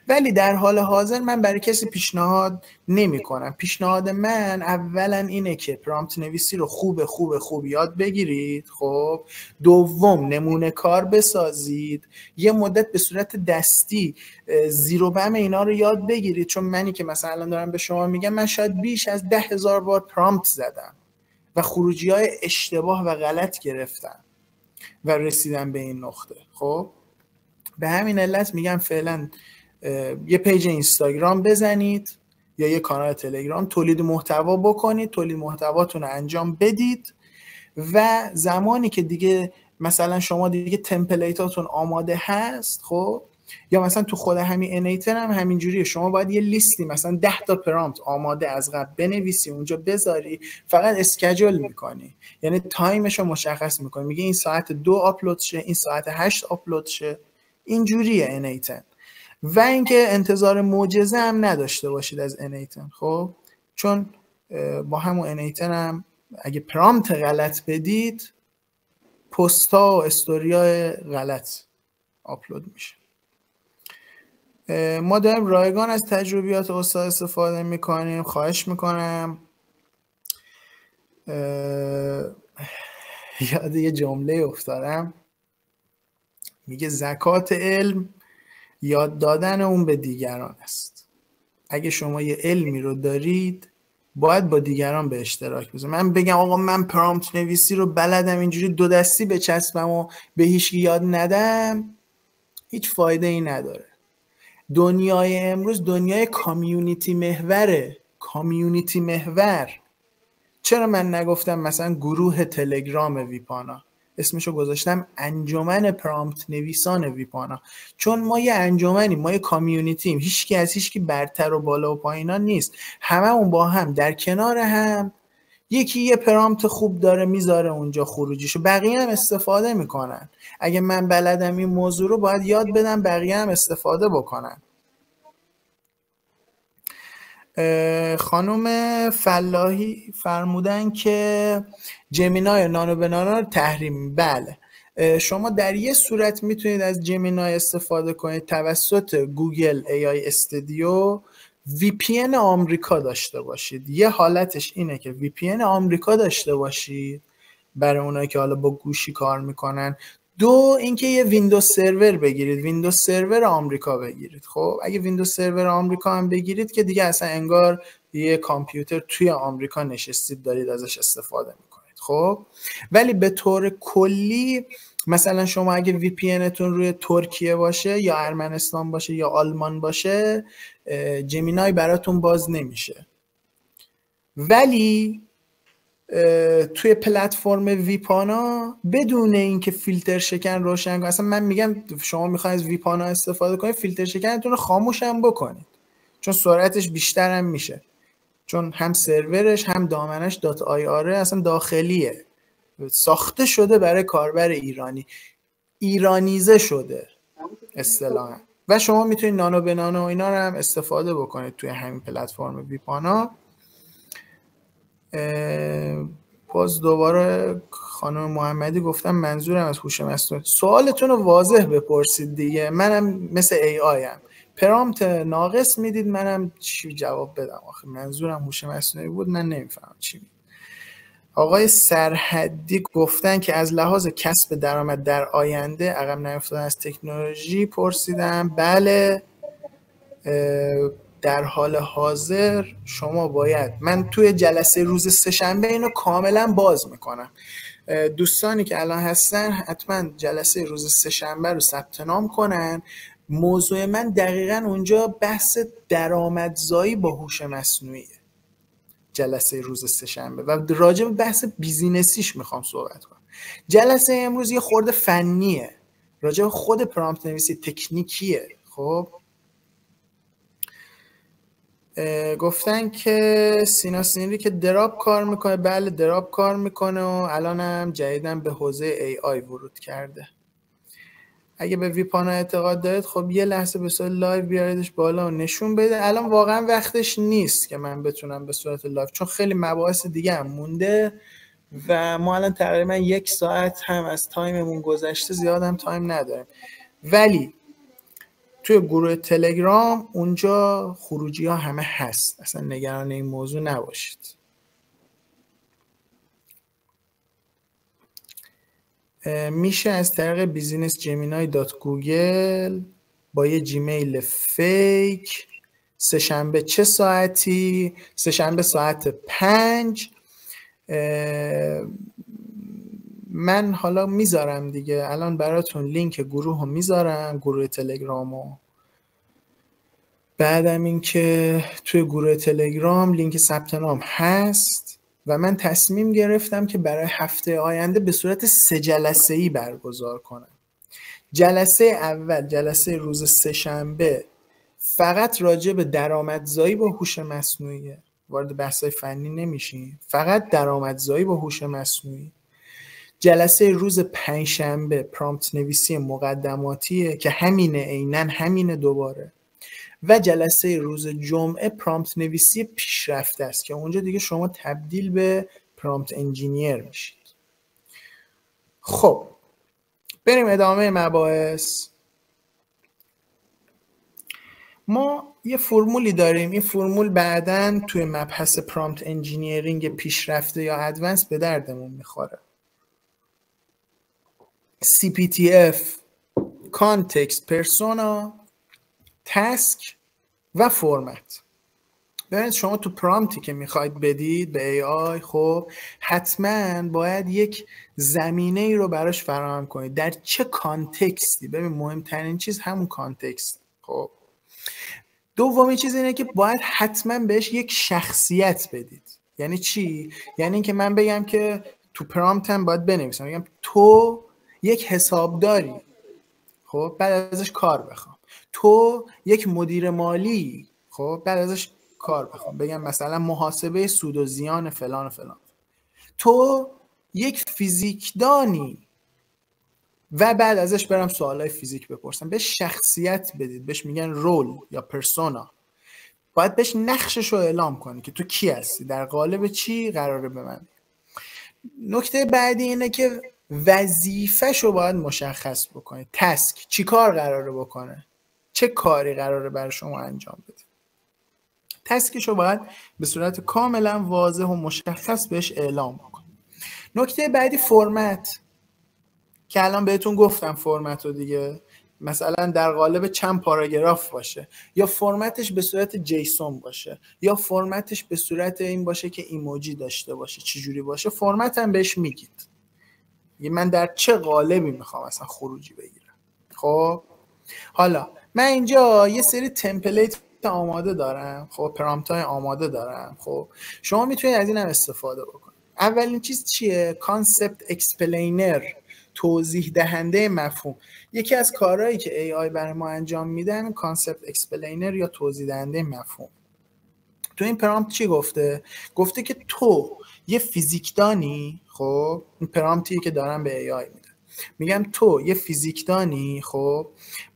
ولی در حال حاضر من برای کسی پیشنهاد نمی کنم. پیشنهاد من اولا اینه که پرامپت نویسی رو خوب یاد بگیرید. خب دوم نمونه کار بسازید، یه مدت به صورت دستی زیرو بم اینا رو یاد بگیرید. چون منی که مثلا الان دارم به شما میگم من شاید بیش از 10,000 بار پرامپت زدم و خروجی های اشتباه و غلط گرفتم و رسیدم به این نقطه. خب به همین علت میگم فعلا یه پیج اینستاگرام بزنید یا یه کانال تلگرام، تولید محتوا بکنید، تولید محتواتون رو انجام بدید و زمانی که دیگه مثلا شما دیگه تمپلیتاتون آماده هست، خب یا مثلا تو خود همین N8N هم همینجوریه، شما باید یه لیستی مثلا 10 تا پرامپت آماده از قبل بنویسی اونجا بذاری، فقط اسکیجول میکنی، یعنی تایمش رو مشخص میکنی، میگه این ساعت 2 آپلود شه، این ساعت 8 آپلود شه. اینجوریه N8N. و اینکه انتظار معجزه هم نداشته باشید از N8N. خب چون با همون N8N هم اگه پرامپت غلط بدید پستا و استوریای غلط آپلود میشه. ما داریم رایگان از تجربیات استاد استفاده میکنیم. خواهش میکنم. یاد یه جمله افتادم میگه زکات علم یاد دادن اون به دیگران است. اگه شما یه علمی رو دارید باید با دیگران به اشتراک بذارید. من بگم آقا من پرامپت نویسی رو بلدم اینجوری دو دستی بچسبم و به هیچ یاد ندم، هیچ فایده ای نداره. دنیای امروز دنیای کامیونیتی محوره. کامیونیتی محور. چرا من نگفتم مثلا گروه تلگرام ویپانا؟ اسمشو گذاشتم انجمن پرامپت نویسان ویپانا، چون ما یه انجمنیم، ما یه کامیونیتیم، هیچکی از هیچکی برتر و بالا و پایینا نیست، هممون با هم در کنار هم یکی یه پرامپت خوب داره میذاره اونجا خروجیشو، بقیه هم استفاده میکنن. اگه من بلدم این موضوع رو باید یاد بدم بقیه هم استفاده بکنن. خانم فلاحی فرمودن که جمینای نانو به نانو رو تحریم. بله، شما در یه صورت میتونید از جمینای استفاده کنید توسط گوگل AI استودیو VPN آمریکا داشته باشید. یه حالتش اینه که VPN آمریکا داشته باشید برای اونایی که حالا با گوشی کار میکنن. دو اینکه یه ویندوز سرور بگیرید، ویندوز سرور آمریکا بگیرید. خب اگه ویندوز سرور آمریکا هم بگیرید که دیگه اصلا انگار یه کامپیوتر توی آمریکا نشستید دارید ازش استفاده میکنید. خب ولی به طور کلی مثلا شما اگه وی پی انتون روی ترکیه باشه یا ارمنستان باشه یا آلمان باشه، جمینای براتون باز نمیشه. ولی توی پلتفرم ویپانا بدون اینکه فیلتر شکن روشن کنید، اصلا من میگم شما میخواید از ویپانا استفاده کنید فیلتر شکنتون رو خاموش هم بکنید، چون سرعتش بیشتر هم میشه، چون هم سرورش هم دامنش دات آی آره اصلا داخلیه، ساخته شده برای کاربر ایرانی، ایرانیزه شده اصطلاحاً. و شما میتونید نانو به نانو اینا رو هم استفاده بکنید توی همین پلتفرم ویپانا. باز دوباره خانم محمدی گفتم منظورم از هوش مصنوعی. سوالتون رو واضح بپرسید دیگه، منم مثل ای آی ام پرامپت ناقص میدید منم چی جواب بدم؟ آخه منظورم هوش مصنوعی بود، من نمیفهمم چی میگید. آقای سرحدی گفتن که از لحاظ کسب درآمد در آینده عقب نیفتادن از تکنولوژی پرسیدم. بله، در حال حاضر شما باید، من توی جلسه روز سه‌شنبه اینو کاملا باز میکنم، دوستانی که الان هستن حتما جلسه روز سه‌شنبه رو ثبت نام کنن. موضوع من دقیقا اونجا بحث درآمدزایی با هوش مصنوعیه، جلسه روز سه‌شنبه، و راجع به بحث بیزینسیش میخوام صحبت کنم. جلسه امروز یه خورده فنیه، راجع به خود پرامپت نویسی تکنیکیه. خب گفتن که سینا سینری که دراپ کار میکنه. بله دراپ کار میکنه و الان هم جدیدن به حوزه ای آی ورود کرده. اگه به ویپانا اعتقاد دارید خب یه لحظه به صورت لایو بیاریدش بالا و نشون بده. الان واقعا وقتش نیست که من بتونم به صورت لایو، چون خیلی مباحث دیگه هم مونده و ما الان تقریبا 1 ساعت هم از تایممون گذشته، زیاد هم تایم نداریم. ولی توی گروه تلگرام اونجا خروجی ها همه هست، اصلا نگران این موضوع نباشید. میشه از طریق بیزینس جمینای دات گوگل با یه جیمیل فیک سه‌شنبه چه ساعتی؟ سه‌شنبه ساعت 5. من حالا میذارم دیگه، الان براتون لینک گروه رو میذارم، گروه تلگرامو. بعدم این که توی گروه تلگرام لینک ثبت نام هست و من تصمیم گرفتم که برای هفته آینده به صورت 3 جلسه‌ای برگزار کنم. جلسه اول، جلسه روز سه‌شنبه، فقط راجع به درآمدزایی با هوش مصنوعی، وارد بحث‌های فنی نمیشیم، فقط درآمدزایی با هوش مصنوعی. جلسه روز پنجشنبه پرامپت نویسی مقدماتیه که همینه، عیناً همینه دوباره. و جلسه روز جمعه پرامپت نویسی پیشرفته است که اونجا دیگه شما تبدیل به پرامپت انجینیر میشید. خب بریم ادامه مباحث. ما یه فرمولی داریم، این فرمول بعداً توی مبحث پرامپت انجینیرینگ پیشرفته یا ادوانس به دردمون میخوره. CPTF، کانتکست، پرسونا، تاسک و فرمت. ببینید شما تو پرامپتی که میخواید بدید به ای آی، خب حتما باید یک زمینه ای رو براش فراهم کنید، در چه کانتکستی. ببین مهمترین چیز همون کانتکست. خب دومی چیز اینه که باید حتما بهش یک شخصیت بدید. یعنی چی؟ یعنی اینکه من بگم که تو پرامپتم باید بنویسم، بگم تو یک حسابداری، خب بعد ازش کار بخوام. تو یک مدیر مالی، خب بعد ازش کار بخوام. بگم مثلا محاسبه سود و زیان فلان و فلان. تو یک فیزیکدانی و بعد ازش برم سوالای فیزیک بپرسم، بهش شخصیت بدید، بهش میگن رول یا پرسونا. باید بهش نقشش رو اعلام کنی که تو کی هستی، در قالب چی قراره به من. نکته بعدی اینه که وظیفه‌ش رو باید مشخص بکنی. تسک چی کار قراره بکنه، چه کاری قراره برای شما انجام بده. تسکش رو باید به صورت کاملا واضح و مشخص بهش اعلام بکنی. نکته بعدی فرمت، که الان بهتون گفتم فرمت رو دیگه، مثلا در قالب چند پاراگراف باشه، یا فرمتش به صورت جیسون باشه، یا فرمتش به صورت این باشه که ایموجی داشته باشه، چی جوری باشه فرمت هم بهش میگید. من در چه قالبی میخوام اصلا خروجی بگیرم. خب حالا من اینجا یه سری تمپلیت آماده دارم، خب پرامپت های آماده دارم. خب شما میتونید از این هم استفاده بکنید. اولین چیز چیه؟ کانسپت اکسپلینر، توضیح دهنده مفهوم. یکی از کارهایی که AI برای ما انجام میدن کانسپت اکسپلینر یا توضیح دهنده مفهوم. تو این پرامپت چی گفته؟ گفته که تو یه فیزیکدانی، خب این پرامپتی که دارم به AI میدم، میگم تو یه فیزیکدانی، خب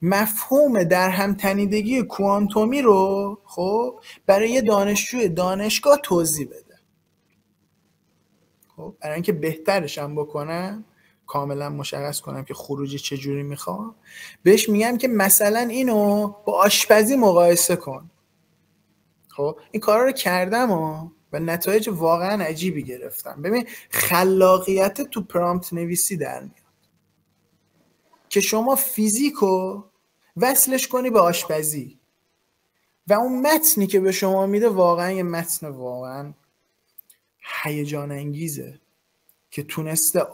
مفهوم در هم تنیدگی کوانتومی رو خب برای یه دانشجوی دانشگاه توضیح بده. خب برای اینکه بهترش هم بکنم، کاملا مشخص کنم که خروجی چجوری میخوام، بهش میگم که مثلا اینو با آشپزی مقایسه کن. خب این کارا رو کردم و نتایج واقعا عجیبی گرفتم. ببین خلاقیت تو پرامپت نویسی در میاد که شما فیزیکو وصلش کنی به آشپزی و اون متنی که به شما میده واقعا یه متن واقعا هیجان انگیزه که تونسته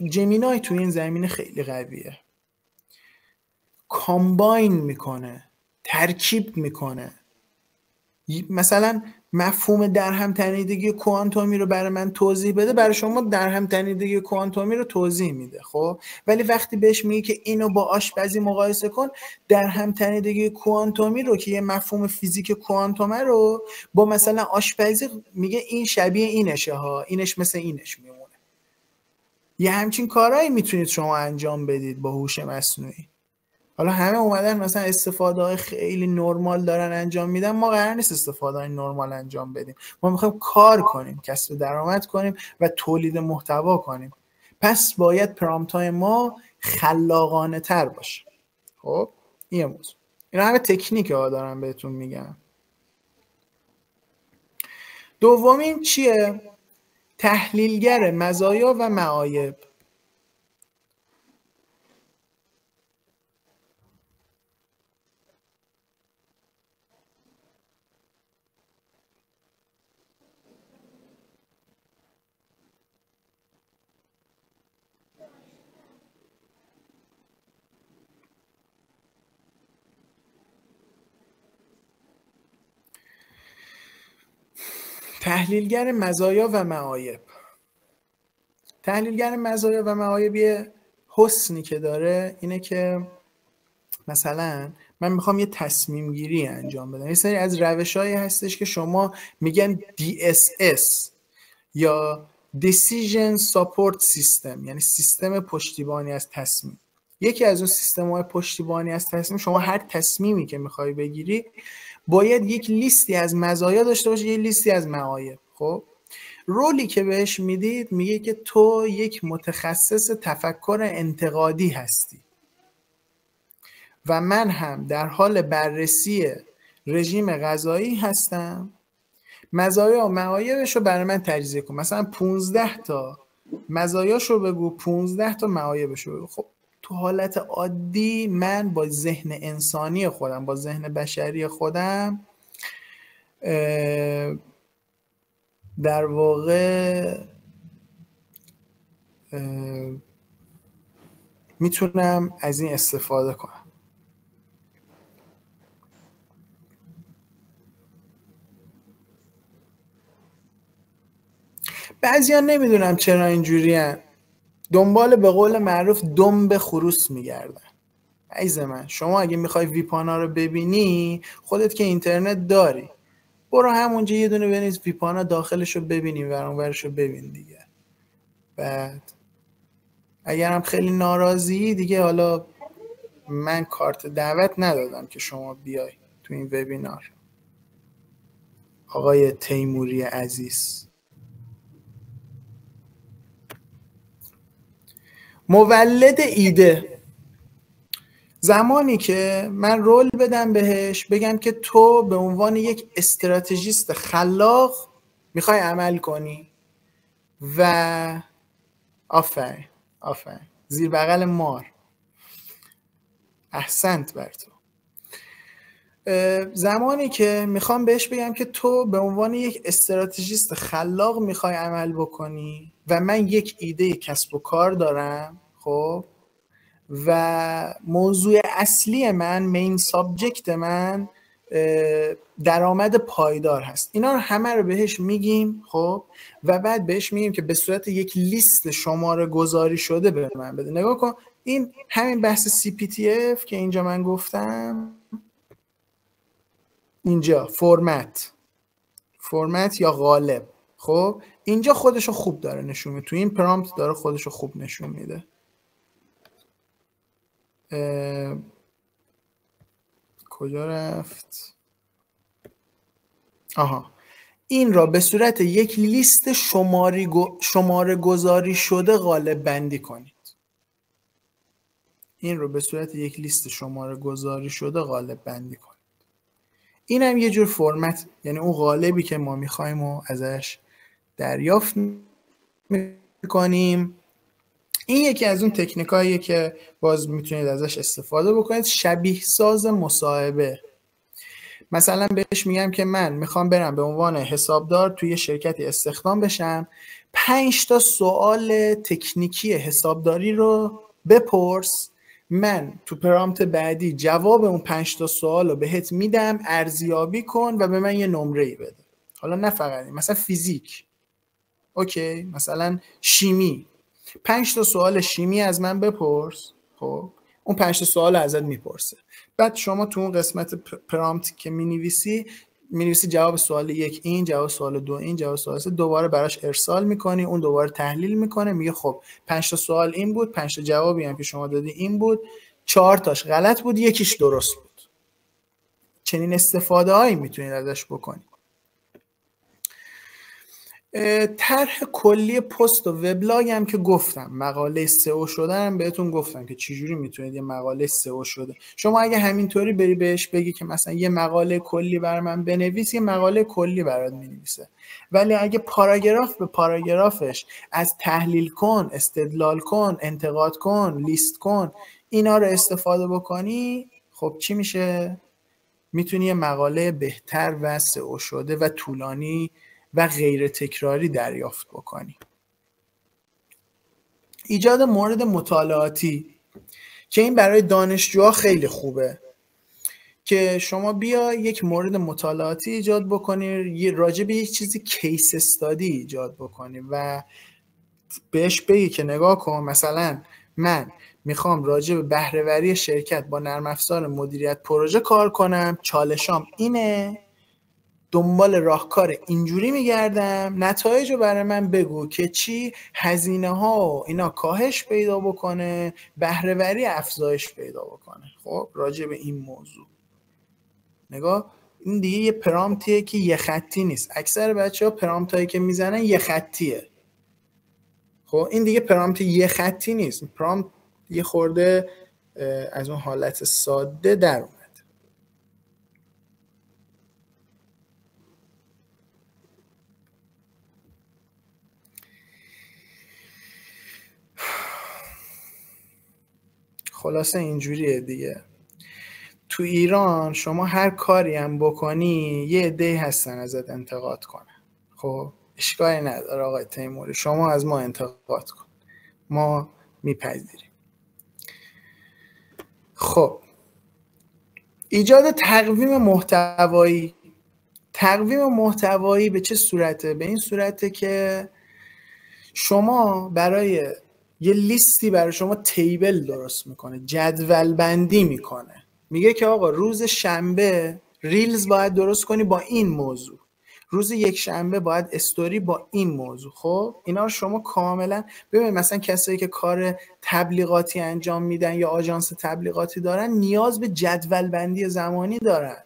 جمینای تو این زمینه خیلی قویه، کامباین میکنه، ترکیب میکنه. مثلا مفهوم در هم تنیدگی کوانتومی رو برای من توضیح بده، برای شما در هم تنیدگی کوانتومی رو توضیح میده. خب ولی وقتی بهش میگه که اینو با آشپزی مقایسه کن، در هم تنیدگی کوانتومی رو که یه مفهوم فیزیک کوانتومه رو با مثلا آشپزی میگه این شبیه اینشه ها، اینش مثل اینش میمونه. یه همچین کارهایی میتونید شما انجام بدید با هوش مصنوعی. حالا همه اومدن مثلا استفاده های خیلی نرمال دارن انجام میدن، ما قرار نیست استفاده های نرمال انجام بدیم. ما میخوایم کار کنیم، کسب درآمد کنیم و تولید محتوا کنیم. پس باید پرامپت های ما خلاقانه تر باشه. خب این موضوع، اینا همه تکنیک ها دارم بهتون میگم. دومین چیه؟ تحلیلگر مزایا و معایب. تحلیلگر مزایا و معایب. تحلیلگر مزایا و معایب یه حسنی که داره اینه که مثلا من میخوام یه تصمیم گیری انجام بدم. یه سری از روش‌هایی هستش که شما میگن DSS یا Decision Support System، یعنی سیستم پشتیبانی از تصمیم. یکی از اون سیستم‌های پشتیبانی از تصمیم، شما هر تصمیمی که میخوای بگیری باید یک لیستی از مزایا داشته باشه، یه لیستی از معایب. خب رولی که بهش میدید میگه که تو یک متخصص تفکر انتقادی هستی و من هم در حال بررسی رژیم غذایی هستم، مزایا و معایبش رو برای من تجزیه کن. مثلا 15 تا مزایاش رو بگو، 15 تا معایبش رو بگو. خب تو حالت عادی من با ذهن انسانی خودم، با ذهن بشری خودم در واقع میتونم از این استفاده کنم. بعضیا نمیدونم چرا اینجوری هن. دنبال به قول معروف دنب خروس میگردن. عزیز من، شما اگه میخوای ویپانا رو ببینی، خودت که اینترنت داری، برو همونجا یه دونه بنویس ویپانا، داخلش رو ببینی و اونورش رو ببین دیگه. بعد اگرم خیلی ناراضی دیگه، حالا من کارت دعوت ندادم که شما بیای تو این وبینار. آقای تیموری عزیز، مولد ایده، زمانی که من رول بدم بهش بگم که تو به عنوان یک استراتژیست خلاق میخوای عمل کنی و آفرین زیر بغل مار، احسنت بر تو. زمانی که میخوام بهش بگم که تو به عنوان یک استراتژیست خلاق میخوای عمل بکنی و من یک ایده کسب و کار دارم، خب، و موضوع اصلی من، مین سابجکت من درآمد پایدار هست، اینا رو همه رو بهش میگیم، خب، و بعد بهش میگیم که به صورت یک لیست شماره گذاری شده به من بده. نگاه کن، این همین بحث CPTF که اینجا من گفتم، اینجا فرمت یا قالب، خب اینجا خودشو خوب داره نشون میده، تو این پرامپت داره خودشو خوب نشون میده. کجا رفت؟ آها، این را به صورت یک لیست شماره گذاری شده قالب بندی کنید. این رو به صورت یک لیست شماره گذاری شده قالب بندی کنید. این هم یه جور فرمت، یعنی اون قالبی که ما میخوایم و ازش دریافت میکنیم. این یکی از اون تکنیکاییه که باز میتونید ازش استفاده بکنید. شبیه ساز مصاحبه، مثلا بهش میگم که من میخوام برم به عنوان حسابدار توی شرکتی استخدام بشم، 5 تا سوال تکنیکی حسابداری رو بپرس، من تو پرامپت بعدی جواب اون 5 تا سوال رو بهت میدم، ارزیابی کن و به من یه نمره‌ای بده. حالا نه فقط این، مثلا فیزیک، اوکی، مثلا شیمی، 5 تا سوال شیمی از من بپرس، خب اون 5 تا سوال ازت میپرسه. بعد شما تو اون قسمت پرامپت که مینویسی جواب سوال 1 این، جواب سوال 2 این، جواب سوال 3، دوباره براش ارسال میکنی، اون دوباره تحلیل میکنه، میگه خب 5 تا سوال این بود، 5 تا جوابی هم که شما دادی این بود، 4 تاش غلط بود، یکیش درست بود. چنین استفاده هایی میتونید ازش بکنید. طرح کلی پست و وبلاگ هم که گفتم، مقاله سئو شدن هم بهتون گفتم که چجوری میتونید یه مقاله سئو شده. شما اگه همینطوری بری بهش بگی که مثلا یه مقاله کلی برای من بنویس، یه مقاله کلی برات مینویسه. ولی اگه پاراگراف به پاراگرافش از تحلیل کن، استدلال کن، انتقاد کن، لیست کن، اینا رو استفاده بکنی، خب چی میشه؟ میتونی یه مقاله بهتر و سئو شده و طولانی و غیر تکراری دریافت بکنی. ایجاد مورد مطالعاتی، که این برای دانشجوها خیلی خوبه که شما بیا یک مورد مطالعاتی ایجاد بکنی، راجع به یک چیزی کیس استادی ایجاد بکنی و بهش بگی که نگاه کن، مثلا من میخوام راجع به بهره‌وری شرکت با نرم افزار مدیریت پروژه کار کنم، چالشام اینه، دنبال راهکار اینجوری میگردم، نتایج رو برای من بگو که چی، هزینه ها و اینا کاهش پیدا بکنه، بهره‌وری افزایش پیدا بکنه. خب راجع به این موضوع نگاه، این دیگه یه پرامپتیه که یه خطی نیست. اکثر بچه‌ها پرامپت هایی که میزنن یه خطیه. خب این دیگه پرامپت یه خطی نیست، پرامپت یه خورده از اون حالت ساده در اومد. خلاصه اینجوریه دیگه. تو ایران شما هر کاری هم بکنی یه عده‌ای هستن ازت انتقاد کنن. خب اشکالی نداره آقای تیموری، شما از ما انتقاد کن، ما میپذیریم. خب ایجاد تقویم محتوایی. تقویم محتوایی به چه صورته؟ به این صورته که شما برای یه لیستی برای شما تیبل درست میکنه، جدول بندی میکنه، میگه که آقا روز شنبه ریلز باید درست کنی با این موضوع، روز یک شنبه باید استوری با این موضوع. خب اینا رو شما کاملا ببین، مثلا کسایی که کار تبلیغاتی انجام میدن یا آژانس تبلیغاتی دارن نیاز به جدول بندی زمانی دارن.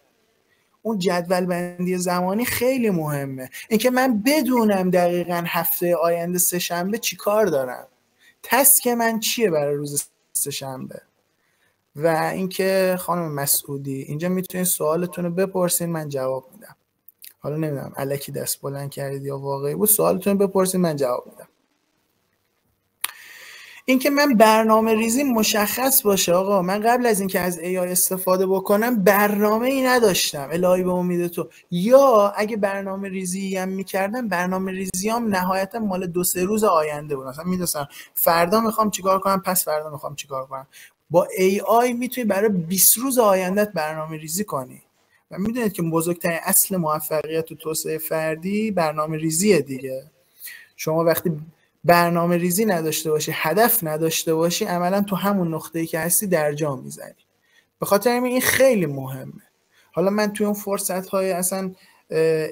اون جدول بندی زمانی خیلی مهمه، اینکه من بدونم دقیقاً هفته آینده سه شنبه چی کار دارم، تسک من چیه برای روز سه شنبه. و اینکه خانم مسعودی اینجا میتونید سوالتون رو بپرسین، من جواب میدم. حالا نمیدونم الکی دست بلند کردید یا واقعی بود، سوالتون رو بپرسین من جواب میدم. اینکه من برنامه ریزی مشخص باشه. آقا من قبل از اینکه از AI استفاده بکنم برنامه ای نداشتم، الهی به امید تو. یا اگه برنامه ریزی هم میکردم، برنامه ریزی هم نهایتا مال 2-3 روز آینده بود. مثلا میدونستم فردا میخوام چیکار کنم، پس فردا میخوام چیکار کنم. با AI میتونی برای 20 روز آیندهت برنامه ریزی کنی. و میدونید که بزرگترین اصل موفقیت و توسعه فردی برنامه ریزیه دیگه. شما وقتی برنامه ریزی نداشته باشی، هدف نداشته باشی، عملا تو همون نقطه‌ای که هستی در جا میزنی. به خاطر همین این خیلی مهمه. حالا من توی اون فرصت‌های اصلا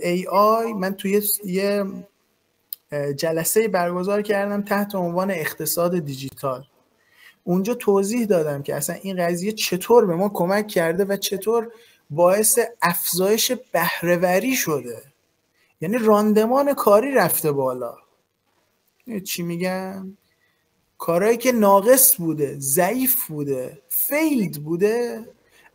AI من توی یه جلسه برگزار کردم تحت عنوان اقتصاد دیجیتال. اونجا توضیح دادم که اصلا این قضیه چطور به ما کمک کرده و چطور باعث افزایش بهره‌وری شده. یعنی راندمان کاری رفته بالا. چی میگم؟ کارهایی که ناقص بوده، ضعیف بوده، فیلد بوده،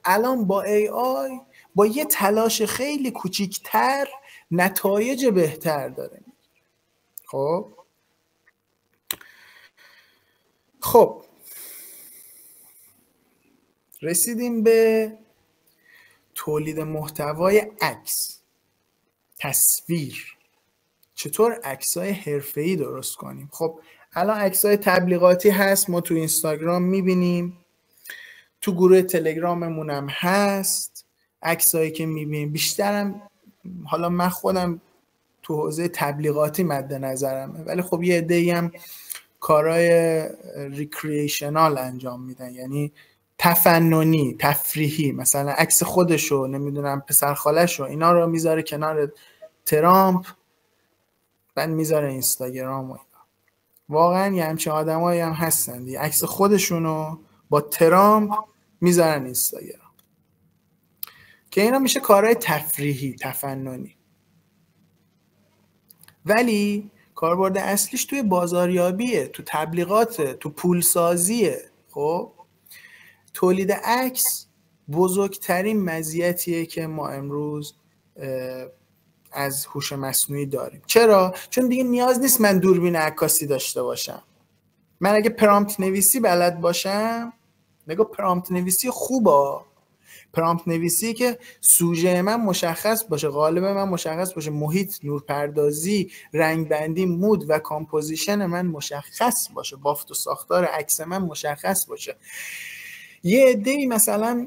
الان با AI با یه تلاش خیلی کوچیکتر نتایج بهتر داره. خب رسیدیم به تولید محتوای عکس، تصویر. چطور عکسای حرفه‌ای درست کنیم؟ خب الان عکسای تبلیغاتی هست، ما تو اینستاگرام میبینیم، تو گروه تلگراممون هم هست. عکسایی که میبینیم بیشترم، حالا من خودم تو حوزه تبلیغاتی مد نظرمه، ولی خب یه عده‌ای هم کارهای ریکرییشنال انجام میدن، یعنی تفننی، تفریحی. مثلا عکس خودشو، نمیدونم پسر خالشو، اینا رو میذاره کنار ترامپ، بعد میذاره اینستاگرام و اینا. واقعا یه همچین آدمایی هم هستن دیگه، عکس خودشونو با ترامپ میذارن اینستاگرام، که اینا میشه کارهای تفریحی، تفننی. ولی کاربرد اصلیش توی بازاریابیه، تو تبلیغاته، تو پولسازیه. خب تولید عکس بزرگترین مزیتیه که ما امروز از هوش مصنوعی داریم. چرا؟ چون دیگه نیاز نیست من دوربین عکاسی داشته باشم. من اگه پرامپت نویسی بلد باشم، نگاه پرامپت نویسی خوبه، پرامپت نویسی که سوژه من مشخص باشه، قالب من مشخص باشه، محیط، نورپردازی، رنگ بندی، مود و کامپوزیشن من مشخص باشه، بافت و ساختار عکس من مشخص باشه. یه عده‌ای مثلا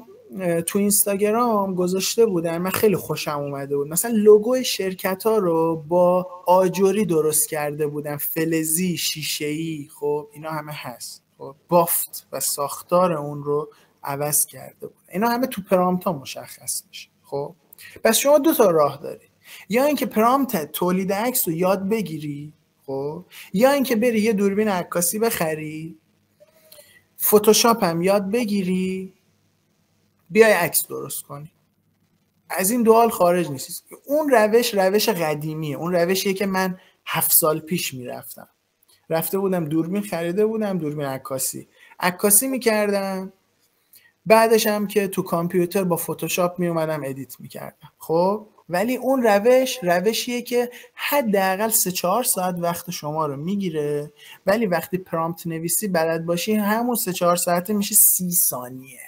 تو اینستاگرام گذاشته بودن، من خیلی خوشم اومده بود، مثلا لوگوی شرکت ها رو با آجوری درست کرده بودن، فلزی، شیشه‌ای. خب اینا همه هست. خب بافت و ساختار اون رو عوض کرده بود. اینا همه تو پرامپت ها مشخص میشه. خب پس شما دو تا راه داری، یا اینکه پرامپت تولید عکس رو یاد بگیری، خب، یا اینکه بری یه دوربین عکاسی بخری، فتوشاپ هم یاد بگیری، بیای عکس درست کنی. از این دوال خارج نیستی. اون روش قدیمیه، اون روشیه که من 7 سال پیش میرفتم. رفته بودم دوربین خریده بودم، دوربین عکاسی میکردم، بعدش هم که تو کامپیوتر با فتوشاپ میومدم ادیت میکردم. خب ولی اون روشیه که حداقل 3-4 ساعت وقت شما رو میگیره، ولی وقتی پرامپت نویسی بلد باشی همون 3-4 ساعته میشه 30 ثانیه.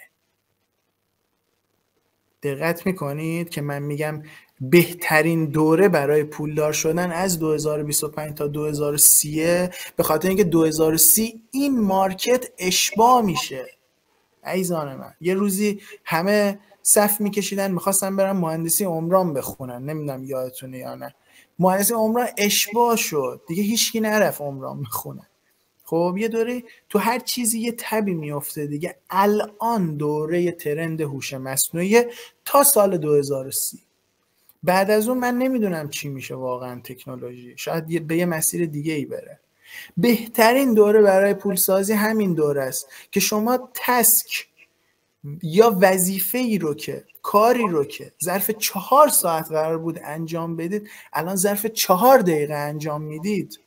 دقت میکنید که من میگم بهترین دوره برای پولدار شدن از 2025 تا 2030، به خاطر اینکه 2030 این مارکت اشباع میشه. عزیزان من، یه روزی همه صف میکشیدن میخواستن برن مهندسی عمران بخونن، نمیدونم یادتونه یا نه، مهندسی عمران اشباع شد دیگه، هیچکی نرفت عمران بخونه. خب یه دوره تو هر چیزی یه تبی میفته دیگه. الان دوره ترند هوش مصنوعی تا سال 2030. بعد از اون من نمیدونم چی میشه واقعا تکنولوژی، شاید به یه مسیر دیگه ای بره. بهترین دوره برای پولسازی همین دوره است که شما تسک یا وظیفه ای رو که کاری رو که ظرف 4 ساعت قرار بود انجام بدید الان ظرف 4 دقیقه انجام میدید.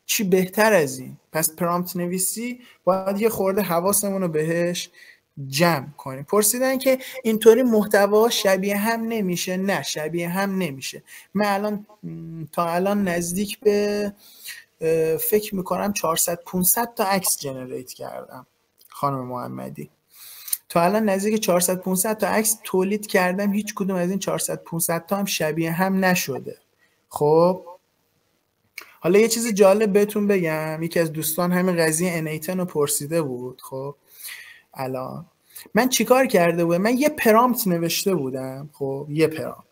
چی بهتر از این؟ پس پرامپت نویسی باید یه خورده حواسمون رو بهش جمع کنیم. پرسیدن که اینطوری محتوا شبیه هم نمیشه. نه، شبیه هم نمیشه. من الان تا الان نزدیک به فکر میکنم 400-500 تا عکس جنریت کردم خانم محمدی. تا الان نزدیک 400-500 تا عکس تولید کردم، هیچ کدوم از این 400-500 تا هم شبیه هم نشده. خب حالا یه چیز جالب بهتون بگم، یکی از دوستان همین قضیه انیتن رو پرسیده بود. خب الان من چیکار کرده بودم؟ من یه پرامپت نوشته بودم. خب یه پرامپت،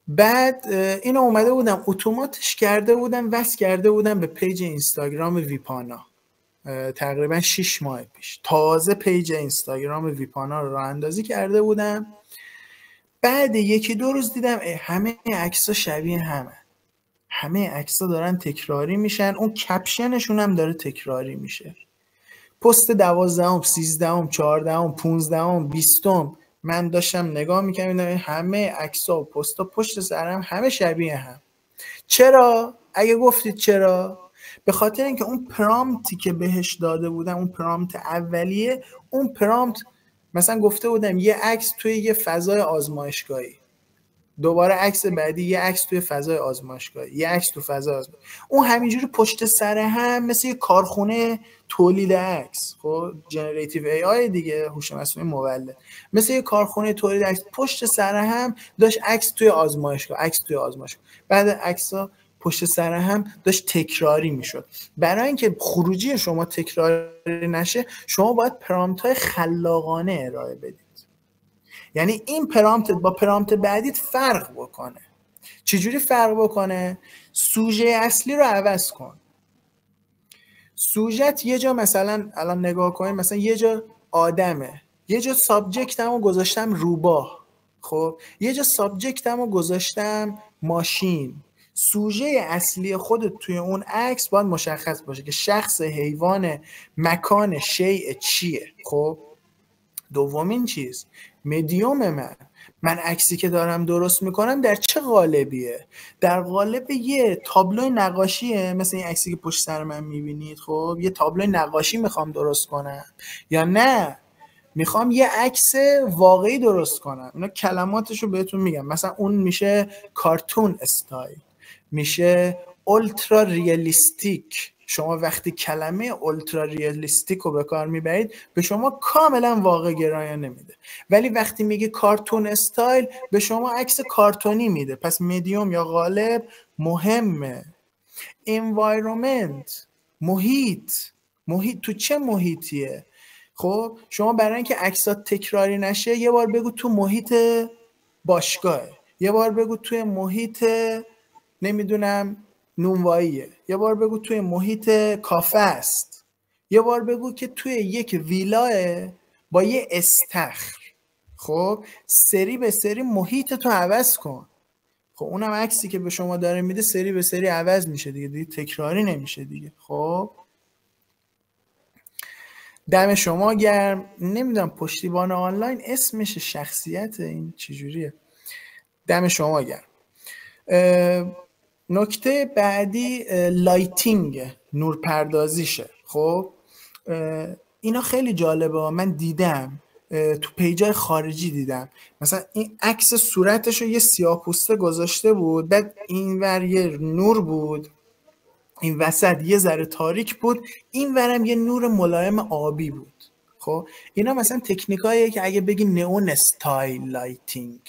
بعد اینو اومده بودم اتوماتش کرده بودم، وصل کرده بودم به پیج اینستاگرام ویپانا. تقریبا 6 ماه پیش تازه پیج اینستاگرام ویپانا رو راه اندازی کرده بودم. بعد 1-2 روز دیدم همه عکس‌ها شبیه همه عکس‌ها دارن تکراری میشن، اون کپشنشون هم داره تکراری میشه. پست 12ام 13ام 14ام 15ام 20ام من داشتم نگاه میکردم همه عکس‌ها و پست‌ها پشت سرم همه شبیه هم. چرا؟ اگه گفتید چرا؟ به خاطر اینکه اون پرامپتی که بهش داده بودم، اون پرامپت اولیه، اون پرامپت مثلا گفته بودم یه عکس توی یه فضای آزمایشگاهی، دوباره عکس بعدی یه عکس توی فضای آزمایشگاهی، یه عکس تو فضای آزمایشگاهی، اون همینجوری پشت سر هم مثل یه کارخونه تولید عکس. خب جنراتیو ای آی دیگه، هوش مصنوعی مولد، مثل یه کارخونه تولید عکس پشت سر هم داشت عکس توی آزمایشگاه، عکس توی آزمایشگاه، بعد عکس‌ها پشت سر هم داشت تکراری میشد. برای اینکه خروجی شما تکراری نشه شما باید پرامپت‌های خلاقانه ارائه بدید. یعنی این پرامپت با پرامپت بعدیت فرق بکنه. چجوری فرق بکنه؟ سوژه اصلی رو عوض کن. سوژت یه جا مثلا الان نگاه کنید، مثلا یه جا آدمه، یه جا سابجکتمو گذاشتم روباه، خب یه جا سابجکتمو گذاشتم ماشین. سوژه اصلی خودت توی اون عکس باید مشخص باشه که شخص، حیوان، مکان، شیء چیه. خب دومین چیز مدیوم من عکسی که دارم درست میکنم در چه قالبیه؟ در قالب یه تابلو نقاشیه، مثل این عکسی که پشت سر من میبینید. خب یه تابلو نقاشی میخوام درست کنم، یا نه میخوام یه عکس واقعی درست کنم؟ اینا کلماتشو بهتون میگم. مثلا اون میشه کارتون استایل، میشه اولترا ریالیستیک. شما وقتی کلمه اولترا ریالیستیک رو به کار میبرید به شما کاملا واقع گرایانه میده، ولی وقتی میگه کارتون استایل به شما عکس کارتونی میده. پس مدیوم یا قالب مهمه. environment، محیط تو چه محیطیه؟ خب شما برای اینکه عکسات تکراری نشه یه بار بگو تو محیط باشگاه، یه بار بگو توی محیط نمیدونم نونواییه، یه بار بگو توی محیط کافه است، یه بار بگو که توی یک ویلاه با یه استخر. خب سری به سری محیط تو عوض کن. خب اونم عکسی که به شما داره میده سری به سری عوض میشه دیگه تکراری نمیشه دیگه. خب دم شما گرم. نمیدونم پشتیبان آنلاین اسمش شخصیت این چجوریه. دم شما گرم. نکته بعدی لایتینگ، نورپردازیشه. خب اینا خیلی جالبه، من دیدم تو پیجای خارجی دیدم. مثلا این عکس صورتشو یه سیاه‌پوسته گذاشته بود، بعد اینور یه نور بود، این وسط یه ذره تاریک بود، این ورم یه نور ملایم آبی بود. خب اینا مثلا تکنیکاییه که اگه بگی نئون استایل لایتینگ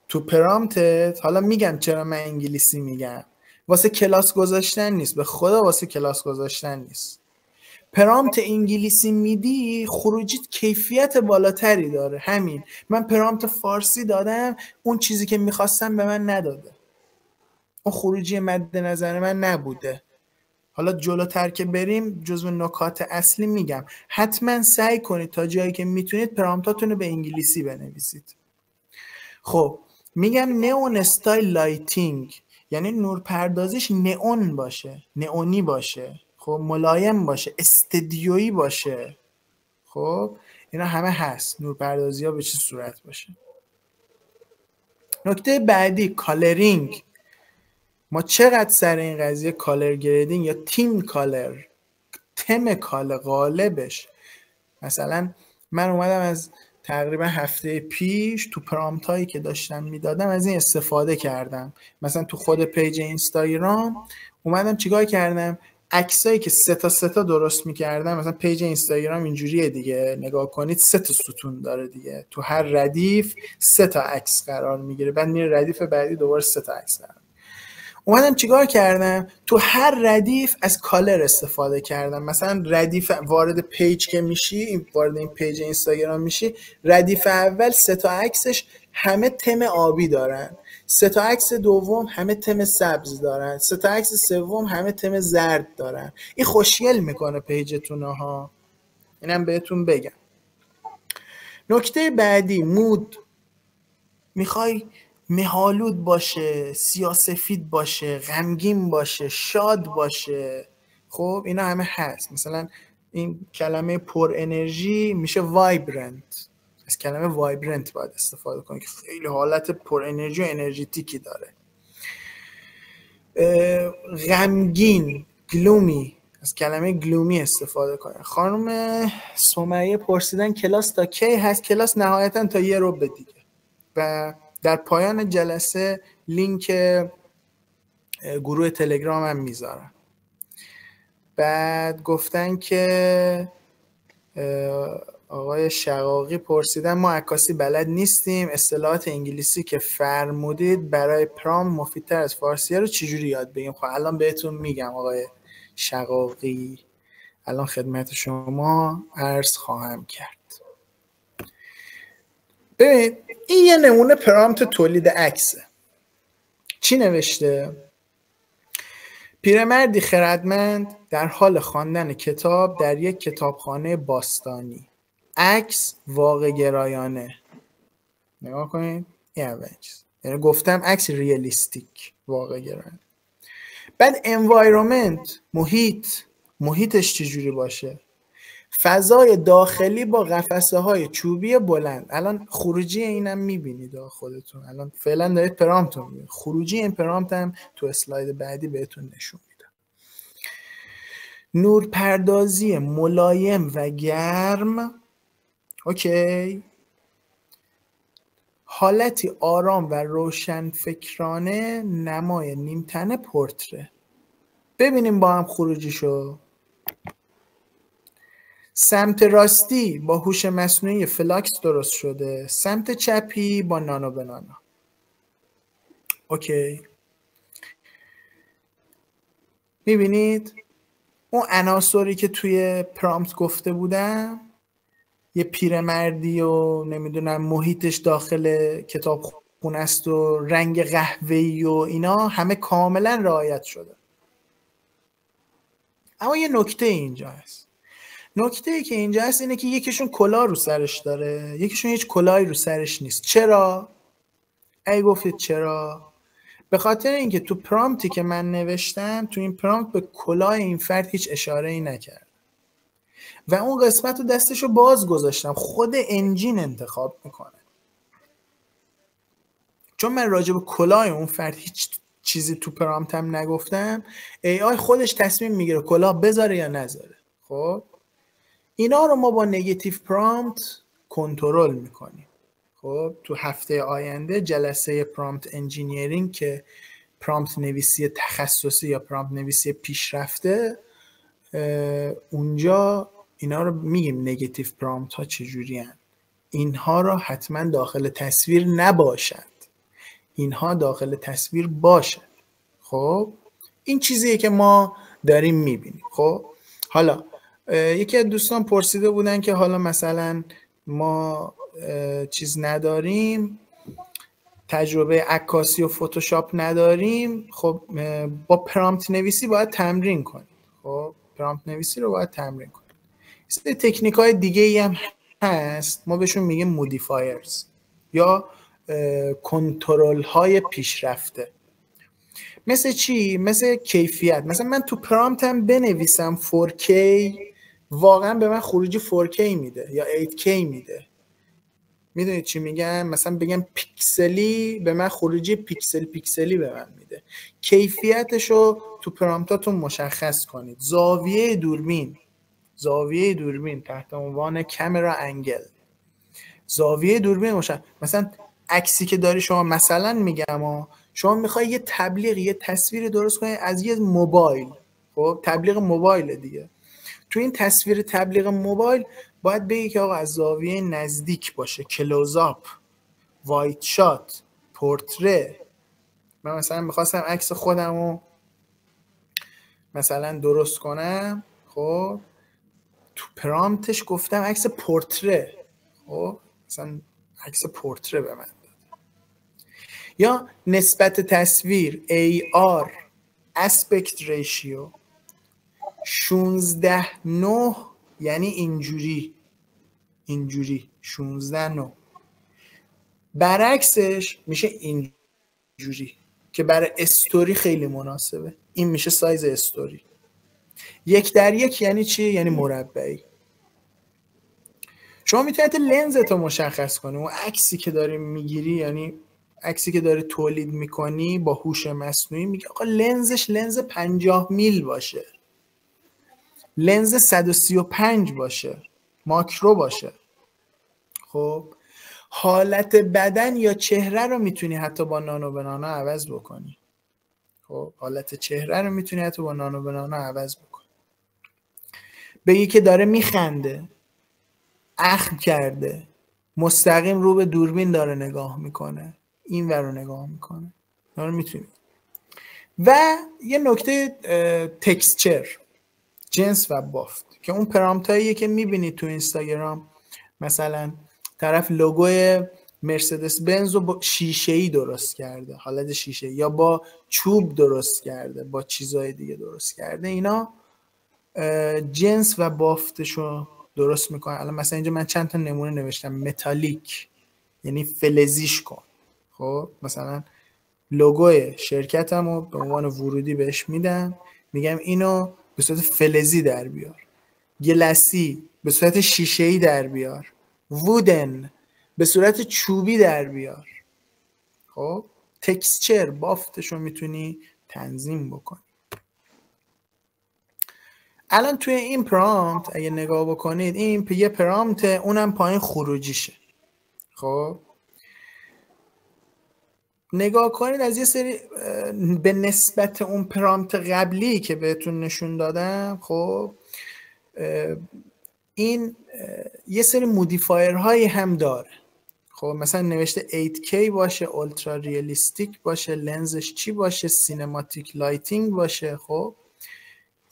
تو پرامپتت، حالا میگم چرا من انگلیسی میگم، واسه کلاس گذاشتن نیست، به خدا واسه کلاس گذاشتن نیست. پرامپت انگلیسی میدی خروجیت کیفیت بالاتری داره. همین من پرامپت فارسی دادم، اون چیزی که میخواستم به من نداده، اون خروجی مد نظر من نبوده. حالا جلوتر که بریم جزو نکات اصلی میگم. حتما سعی کنید تا جایی که میتونید پرامپتاتون رو به انگلیسی بنویسید. خب میگم نئون استایل لایتینگ، یعنی نورپردازیش نئون باشه، نئونی باشه، خب ملایم باشه، استدیویی باشه. خب اینا همه هست، نورپردازی ها به چه صورت باشه. نکته بعدی کالرینگ. ما چقدر سر این قضیه کالر گریدینگ یا تیم کالر، تم کالر غالبش، مثلا من اومدم از تقریبا هفته پیش تو پرامپت هایی که داشتم میدادم از این استفاده کردم. مثلا تو خود پیج اینستاگرام اومدم چیکار کردم، عکسایی که سه تا درست میکردم. مثلا پیج اینستاگرام اینجوریه دیگه، نگاه کنید 3 ستون داره دیگه، تو هر ردیف 3 عکس قرار میگیره، بعد میره ردیف بعدی دوباره 3 عکس قرار. اومدم چیکار کردم، تو هر ردیف از کالر استفاده کردم. مثلا ردیف وارد پیج که میشی، وارد این پیج اینستاگرام میشی، ردیف اول 3 عکسش همه تم آبی دارن، 3 عکس دوم همه تم سبز دارن، 3 عکس سوم همه تم زرد دارن. این خوشگل میکنه پیجتون ها، اینم بهتون بگم. نکته بعدی مود. میخوای مهالود باشه، سیاه‌سفید باشه، غمگین باشه، شاد باشه، خب اینا همه هست. مثلا این کلمه پر انرژی میشه وایبرنت، از کلمه وایبرنت باید استفاده کنی که خیلی حالت پر انرژی و انرژیتیکی داره. غمگین گلومی، از کلمه گلومی استفاده کنه. خانم سمیه پرسیدن کلاس تا کی هست؟ کلاس نهایتا تا 1 ربع دیگه، و در پایان جلسه لینک گروه تلگرام هم میذارم. بعد گفتن که آقای شقاقی پرسیدن ما عکاسی بلد نیستیم، اصطلاحات انگلیسی که فرمودید برای پرام مفیدتر از فارسیه رو چجوری یاد بگیم؟ خب الان بهتون میگم آقای شقاقی، الان خدمت شما عرض خواهم کرد. ببین این یه نمونه پرامپت تولید عکسه. چی نوشته؟ پیرمردی خردمند در حال خواندن کتاب در یک کتابخانه باستانی. عکس واقع گرایانه. نگاه کنید این اول چیز، یعنی گفتم عکس ریالیستیک، واقع گرایانه. بعد انوایرومنت، محیطش چجوری باشه؟ فضای داخلی با قفسه های چوبی بلند. الان خروجی اینم میبینید خودتون، الان فعلا دارید پرامپت رو میبینید، خروجی این پرامپت هم تو اسلاید بعدی بهتون نشون میدم. نورپردازی ملایم و گرم، اوکی. حالتی آرام و روشن فکرانه، نمای نیمتنه، پورتره. ببینیم با هم خروجیشو. سمت راستی با هوش مصنوعی فلاکس درست شده، سمت چپی با نانو به نانو. اوکی. میبینید اون عناصری که توی پرامپت گفته بودم، یه پیرمردی و نمیدونم محیطش داخل کتابخونه است و رنگ قهوه‌ای و اینا همه کاملا رعایت شده. اما یه نکته اینجا هست. نکته که اینجا هست اینه که یکیشون کلاه رو سرش داره، یکیشون هیچ کلاهی رو سرش نیست. چرا؟ ای گفتید چرا؟ به خاطر اینکه تو پرامپتی که من نوشتم، تو این پرامپت به کلاه این فرد هیچ اشاره‌ای نکرد و اون قسمت رو دستشو باز گذاشتم، خود انجین انتخاب میکنه. چون من راجع به کلاه اون فرد هیچ چیزی تو پرامپتم نگفتم، AI خودش تصمیم میگیره کلاه بذاره یا نذاره. خب اینا رو ما با نگاتیو پرامپت کنترل میکنیم. خب تو هفته آینده جلسه پرامپت انجینیرینگ که پرامپت نویسی تخصصی یا پرامپت نویسی پیشرفته، اونجا اینا رو میگیم نگاتیو پرامپت ها چجوری هن. اینها رو حتما داخل تصویر نباشد، اینها داخل تصویر باشد. خب این چیزیه که ما داریم میبینیم. خب حالا یکی از دوستان پرسیده بودن که حالا مثلا ما چیز نداریم، تجربه عکاسی و فتوشاپ نداریم، خب با پرامپت نویسی باید تمرین کنیم. خب پرامپت نویسی رو باید تمرین کنیم. تکنیک های دیگه ای هم هست، ما بهشون میگیم مودیفایرز یا کنترل های پیشرفته. مثل چی؟ مثل کیفیت. مثلا من تو پرامپتم بنویسم 4K، واقعا به من خروجی 4K میده یا 8K میده. میدونید چی میگم؟ مثلا بگم پیکسلی، به من خروجی پیکسلی به من میده. کیفیتشو تو پرامپتاتون مشخص کنید. زاویه دوربین تحت عنوان کامرا انگل، زاویه دوربین مثلا عکسی که داری شما، مثلا میگم شما میخوای یه تبلیغ، یه تصویر درست کنی از یه موبایل، خب تبلیغ موبایل دیگه. تو این تصویر تبلیغ موبایل باید بگی که آقا از زاویه نزدیک باشه، کلوزآپ، وایت شات، پورتره. من مثلا میخواستم عکس خودمو مثلا درست کنم، خب تو پرامپتش گفتم عکس پورتره، خب مثلا عکس پورتره به من داد. یا نسبت تصویر AR aspect ratio 16:9، یعنی اینجوری 16:9. برعکسش میشه اینجوری که برای استوری خیلی مناسبه. این میشه سایز استوری. 1:1 یعنی چی؟ یعنی مربعی. شما میتونید لنزت رو مشخص کنی. اون عکسی که داری میگیری، یعنی عکسی که داری تولید میکنی با هوش مصنوعی، میگه آقا لنزش لنز 50 میل باشه، لنز 135 باشه، ماکرو باشه. خب حالت بدن یا چهره رو میتونی حتی با نانو به نانو عوض بکنی. خب حالت چهره رو میتونی حتی با نانو به نانو عوض بکنی. بگی که داره میخنده، اخم کرده، مستقیم رو به دوربین داره نگاه میکنه، این ور رو نگاه میکنه، اینا رو میتونی. و یه نکته تکسچر، جنس و بافت، که اون پرامپتاییه که میبینید تو اینستاگرام، مثلا طرف لوگوی مرسدس بنز رو با شیشه‌ای درست کرده، حالت شیشه، یا با چوب درست کرده، با چیزهای دیگه درست کرده. اینا جنس و بافتشو درست میکنه. الان مثلا اینجا من چند تا نمونه نوشتم. متالیک یعنی فلزیش کن. خب مثلا لوگوی شرکتم رو به عنوان ورودی بهش میدم، میگم اینو به صورت فلزی در بیار، گلسی به صورت شیشه‌ای در بیار، وودن به صورت چوبی در بیار. خب تکسچر، بافتش رو میتونی تنظیم بکنی. الان توی این پرامپت اگه نگاه بکنید، این یه پرامپت، اونم پایین خروجیشه. خب نگاه کنید از یه سری به نسبت اون پرامپت قبلی که بهتون نشون دادم، خب این یه سری مودیفایر هایی هم داره. خب مثلا نوشته 8K باشه، اولترا ریالیستیک باشه، لنزش چی باشه، سینماتیک لایتینگ باشه. خب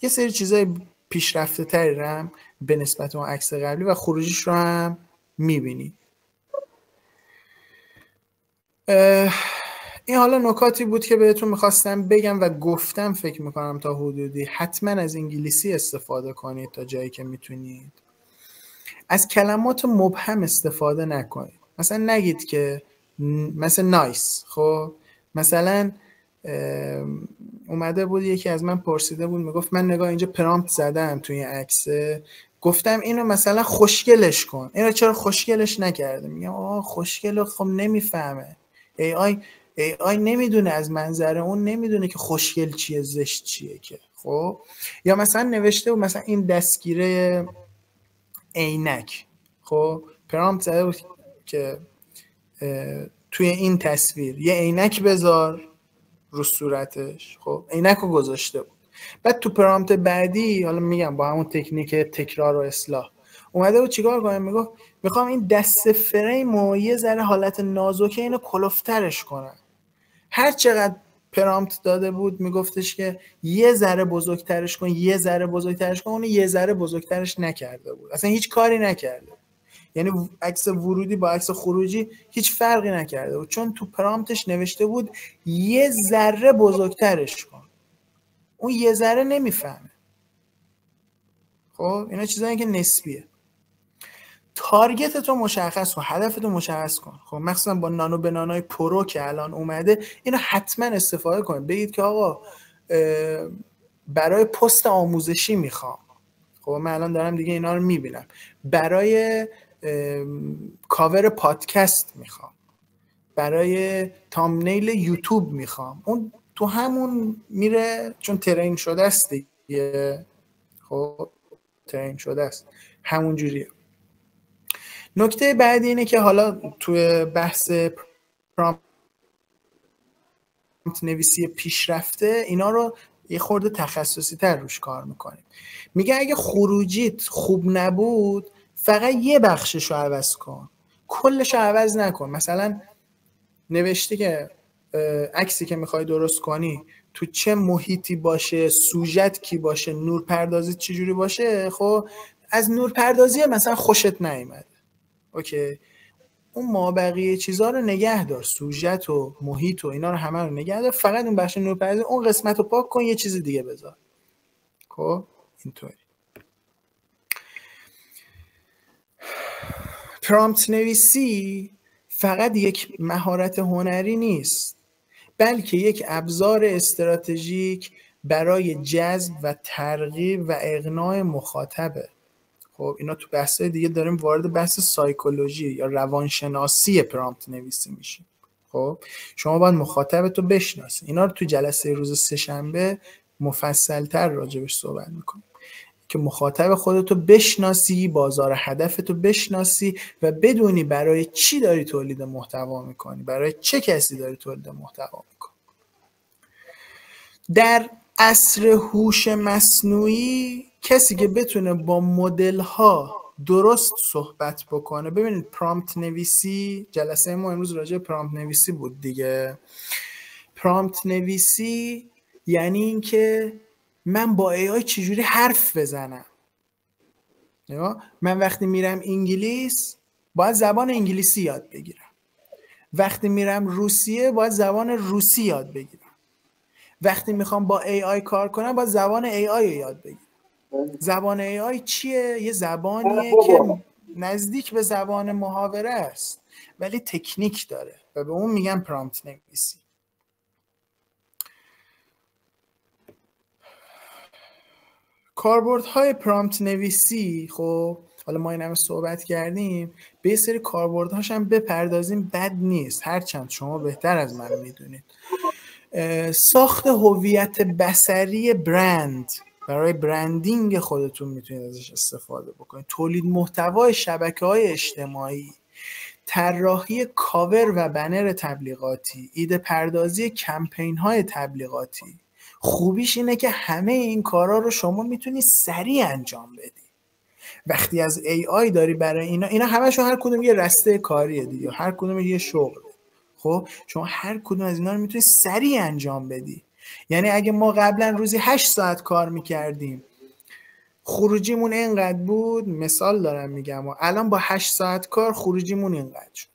یه سری چیزای پیشرفته تری هم به نسبت اون عکس قبلی و خروجیش رو هم میبینی. این حالا نکاتی بود که بهتون میخواستم بگم و گفتم. فکر میکنم تا حدودی حتما از انگلیسی استفاده کنید تا جایی که میتونید. از کلمات مبهم استفاده نکنید. مثلا نگید که مثلا نایس. خب مثلا اومده بود یکی از من پرسیده بود، میگفت من نگاه اینجا پرامپت زدم توی این عکسه، گفتم اینو مثلا خوشگلش کن، اینو چرا خوشگلش نکرده؟ میگم آقا خوشگل خب نمیفهمه. AI نمیدونه، از منظر اون نمیدونه که خوشگل چیه زشت چیه که. خب یا مثلا نوشته بود مثلا این دستگیره عینک، خب پرامپت زده بود که توی این تصویر یه عینک بذار رو صورتش. خب عینک رو گذاشته بود. بعد تو پرامپت بعدی، حالا میگم با همون تکنیک تکرار و اصلاح، اومده بود چیکار کنم؟ میگفت میخوام این دست فریم رو یه ذره حالت نازکه اینو کلفترش کنم. هر چقدر پرامپت داده بود میگفتش که یه ذره بزرگترش کن، یه ذره بزرگترش کن. اون یه ذره بزرگترش نکرده بود، اصلا هیچ کاری نکرده. یعنی عکس ورودی با عکس خروجی هیچ فرقی نکرده بود، چون تو پرامپتش نوشته بود یه ذره بزرگترش کن. اون یه ذره نمیفهمه. خب اینا چیزایی که نسبیه. تارگت تو مشخص کن، هدف تو مشخص کن. خب مخصوصا با نانو بنانای پرو که الان اومده، اینو حتما استفاده کنید. بگید که آقا برای پست آموزشی میخوام، خب من الان دارم دیگه اینا رو میبینم، برای کاور پادکست میخوام، برای تامنیل یوتیوب میخوام. اون تو همون میره، چون ترین شده است دیگه. خب ترین شده است، همون جوریه. نکته بعدی اینه که حالا توی بحث پرامپت نویسی پیشرفته اینا رو یه خورده تخصصی تر روش کار میکنیم. میگه اگه خروجیت خوب نبود فقط یه بخشش رو عوض کن، کلش رو عوض نکن. مثلا نوشته که عکسی که میخوای درست کنی تو چه محیطی باشه، سوژت کی باشه، نورپردازی چجوری باشه. خب از نورپردازی مثلا خوشت نیومده، اوکی، اون مابقی چیزا رو نگه دار، سوژت و محیط و اینا رو همه رو نگه دار، فقط اون بخش نورپردازی اون قسمت رو پاک کن، یه چیز دیگه بذار. خب اینطوری. پرامپت نویسی فقط یک مهارت هنری نیست، بلکه یک ابزار استراتژیک برای جذب و ترغیب و اقناع مخاطبه. خب اینا تو بحث دیگه داریم وارد بحث سایکولوژی یا روانشناسی پرامپت نویسی میشیم. خب شما باید مخاطبتو بشناسی. اینا رو تو جلسه روز سه‌شنبه مفصل‌تر راجبش صحبت میکنیم که مخاطب خودتو بشناسی، بازار هدفتو بشناسی و بدونی برای چی داری تولید محتوا میکنی، برای چه کسی داری تولید محتوا میکنی. در عصر هوش مصنوعی کسی که بتونه با مدل‌ها درست صحبت بکنه، ببینید پرامپت نویسی، جلسه ما امروز راجع به پرامپت نویسی بود دیگه. پرامپت نویسی یعنی این که من با AI چجوری حرف بزنم. من وقتی میرم انگلیس باید زبان انگلیسی یاد بگیرم، وقتی میرم روسیه باید زبان روسی یاد بگیرم، وقتی میخوام با AI کار کنم باید زبان AI رو یاد بگیرم. زبان AI چیه؟ یه زبانیه که نزدیک به زبان محاوره است ولی تکنیک داره و به اون میگن پرامپت نویسی. کاربردهای پرامپت نویسی، خب حالا ما این همه صحبت کردیم، به یه سری کاربردهاش هم بپردازیم، بد نیست، هرچند شما بهتر از من میدونید. ساخت هویت بصری برند، برای برندینگ خودتون میتونید ازش استفاده بکنید. تولید محتوای شبکه‌های اجتماعی، طراحی کاور و بنر تبلیغاتی، ایده پردازی کمپین‌های تبلیغاتی. خوبیش اینه که همه این کارا رو شما میتونی سریع انجام بدی. وقتی از AI داری برای اینا همشون هر کدوم یه رسته کاریه دیگه، هر کدوم یه شغل. خب شما هر کدوم از اینا رو میتونی سریع انجام بدی. یعنی اگه ما قبلا روزی 8 ساعت کار میکردیم، خروجیمون اینقدر بود، مثال دارم میگم، و الان با 8 ساعت کار خروجیمون اینقدر شد.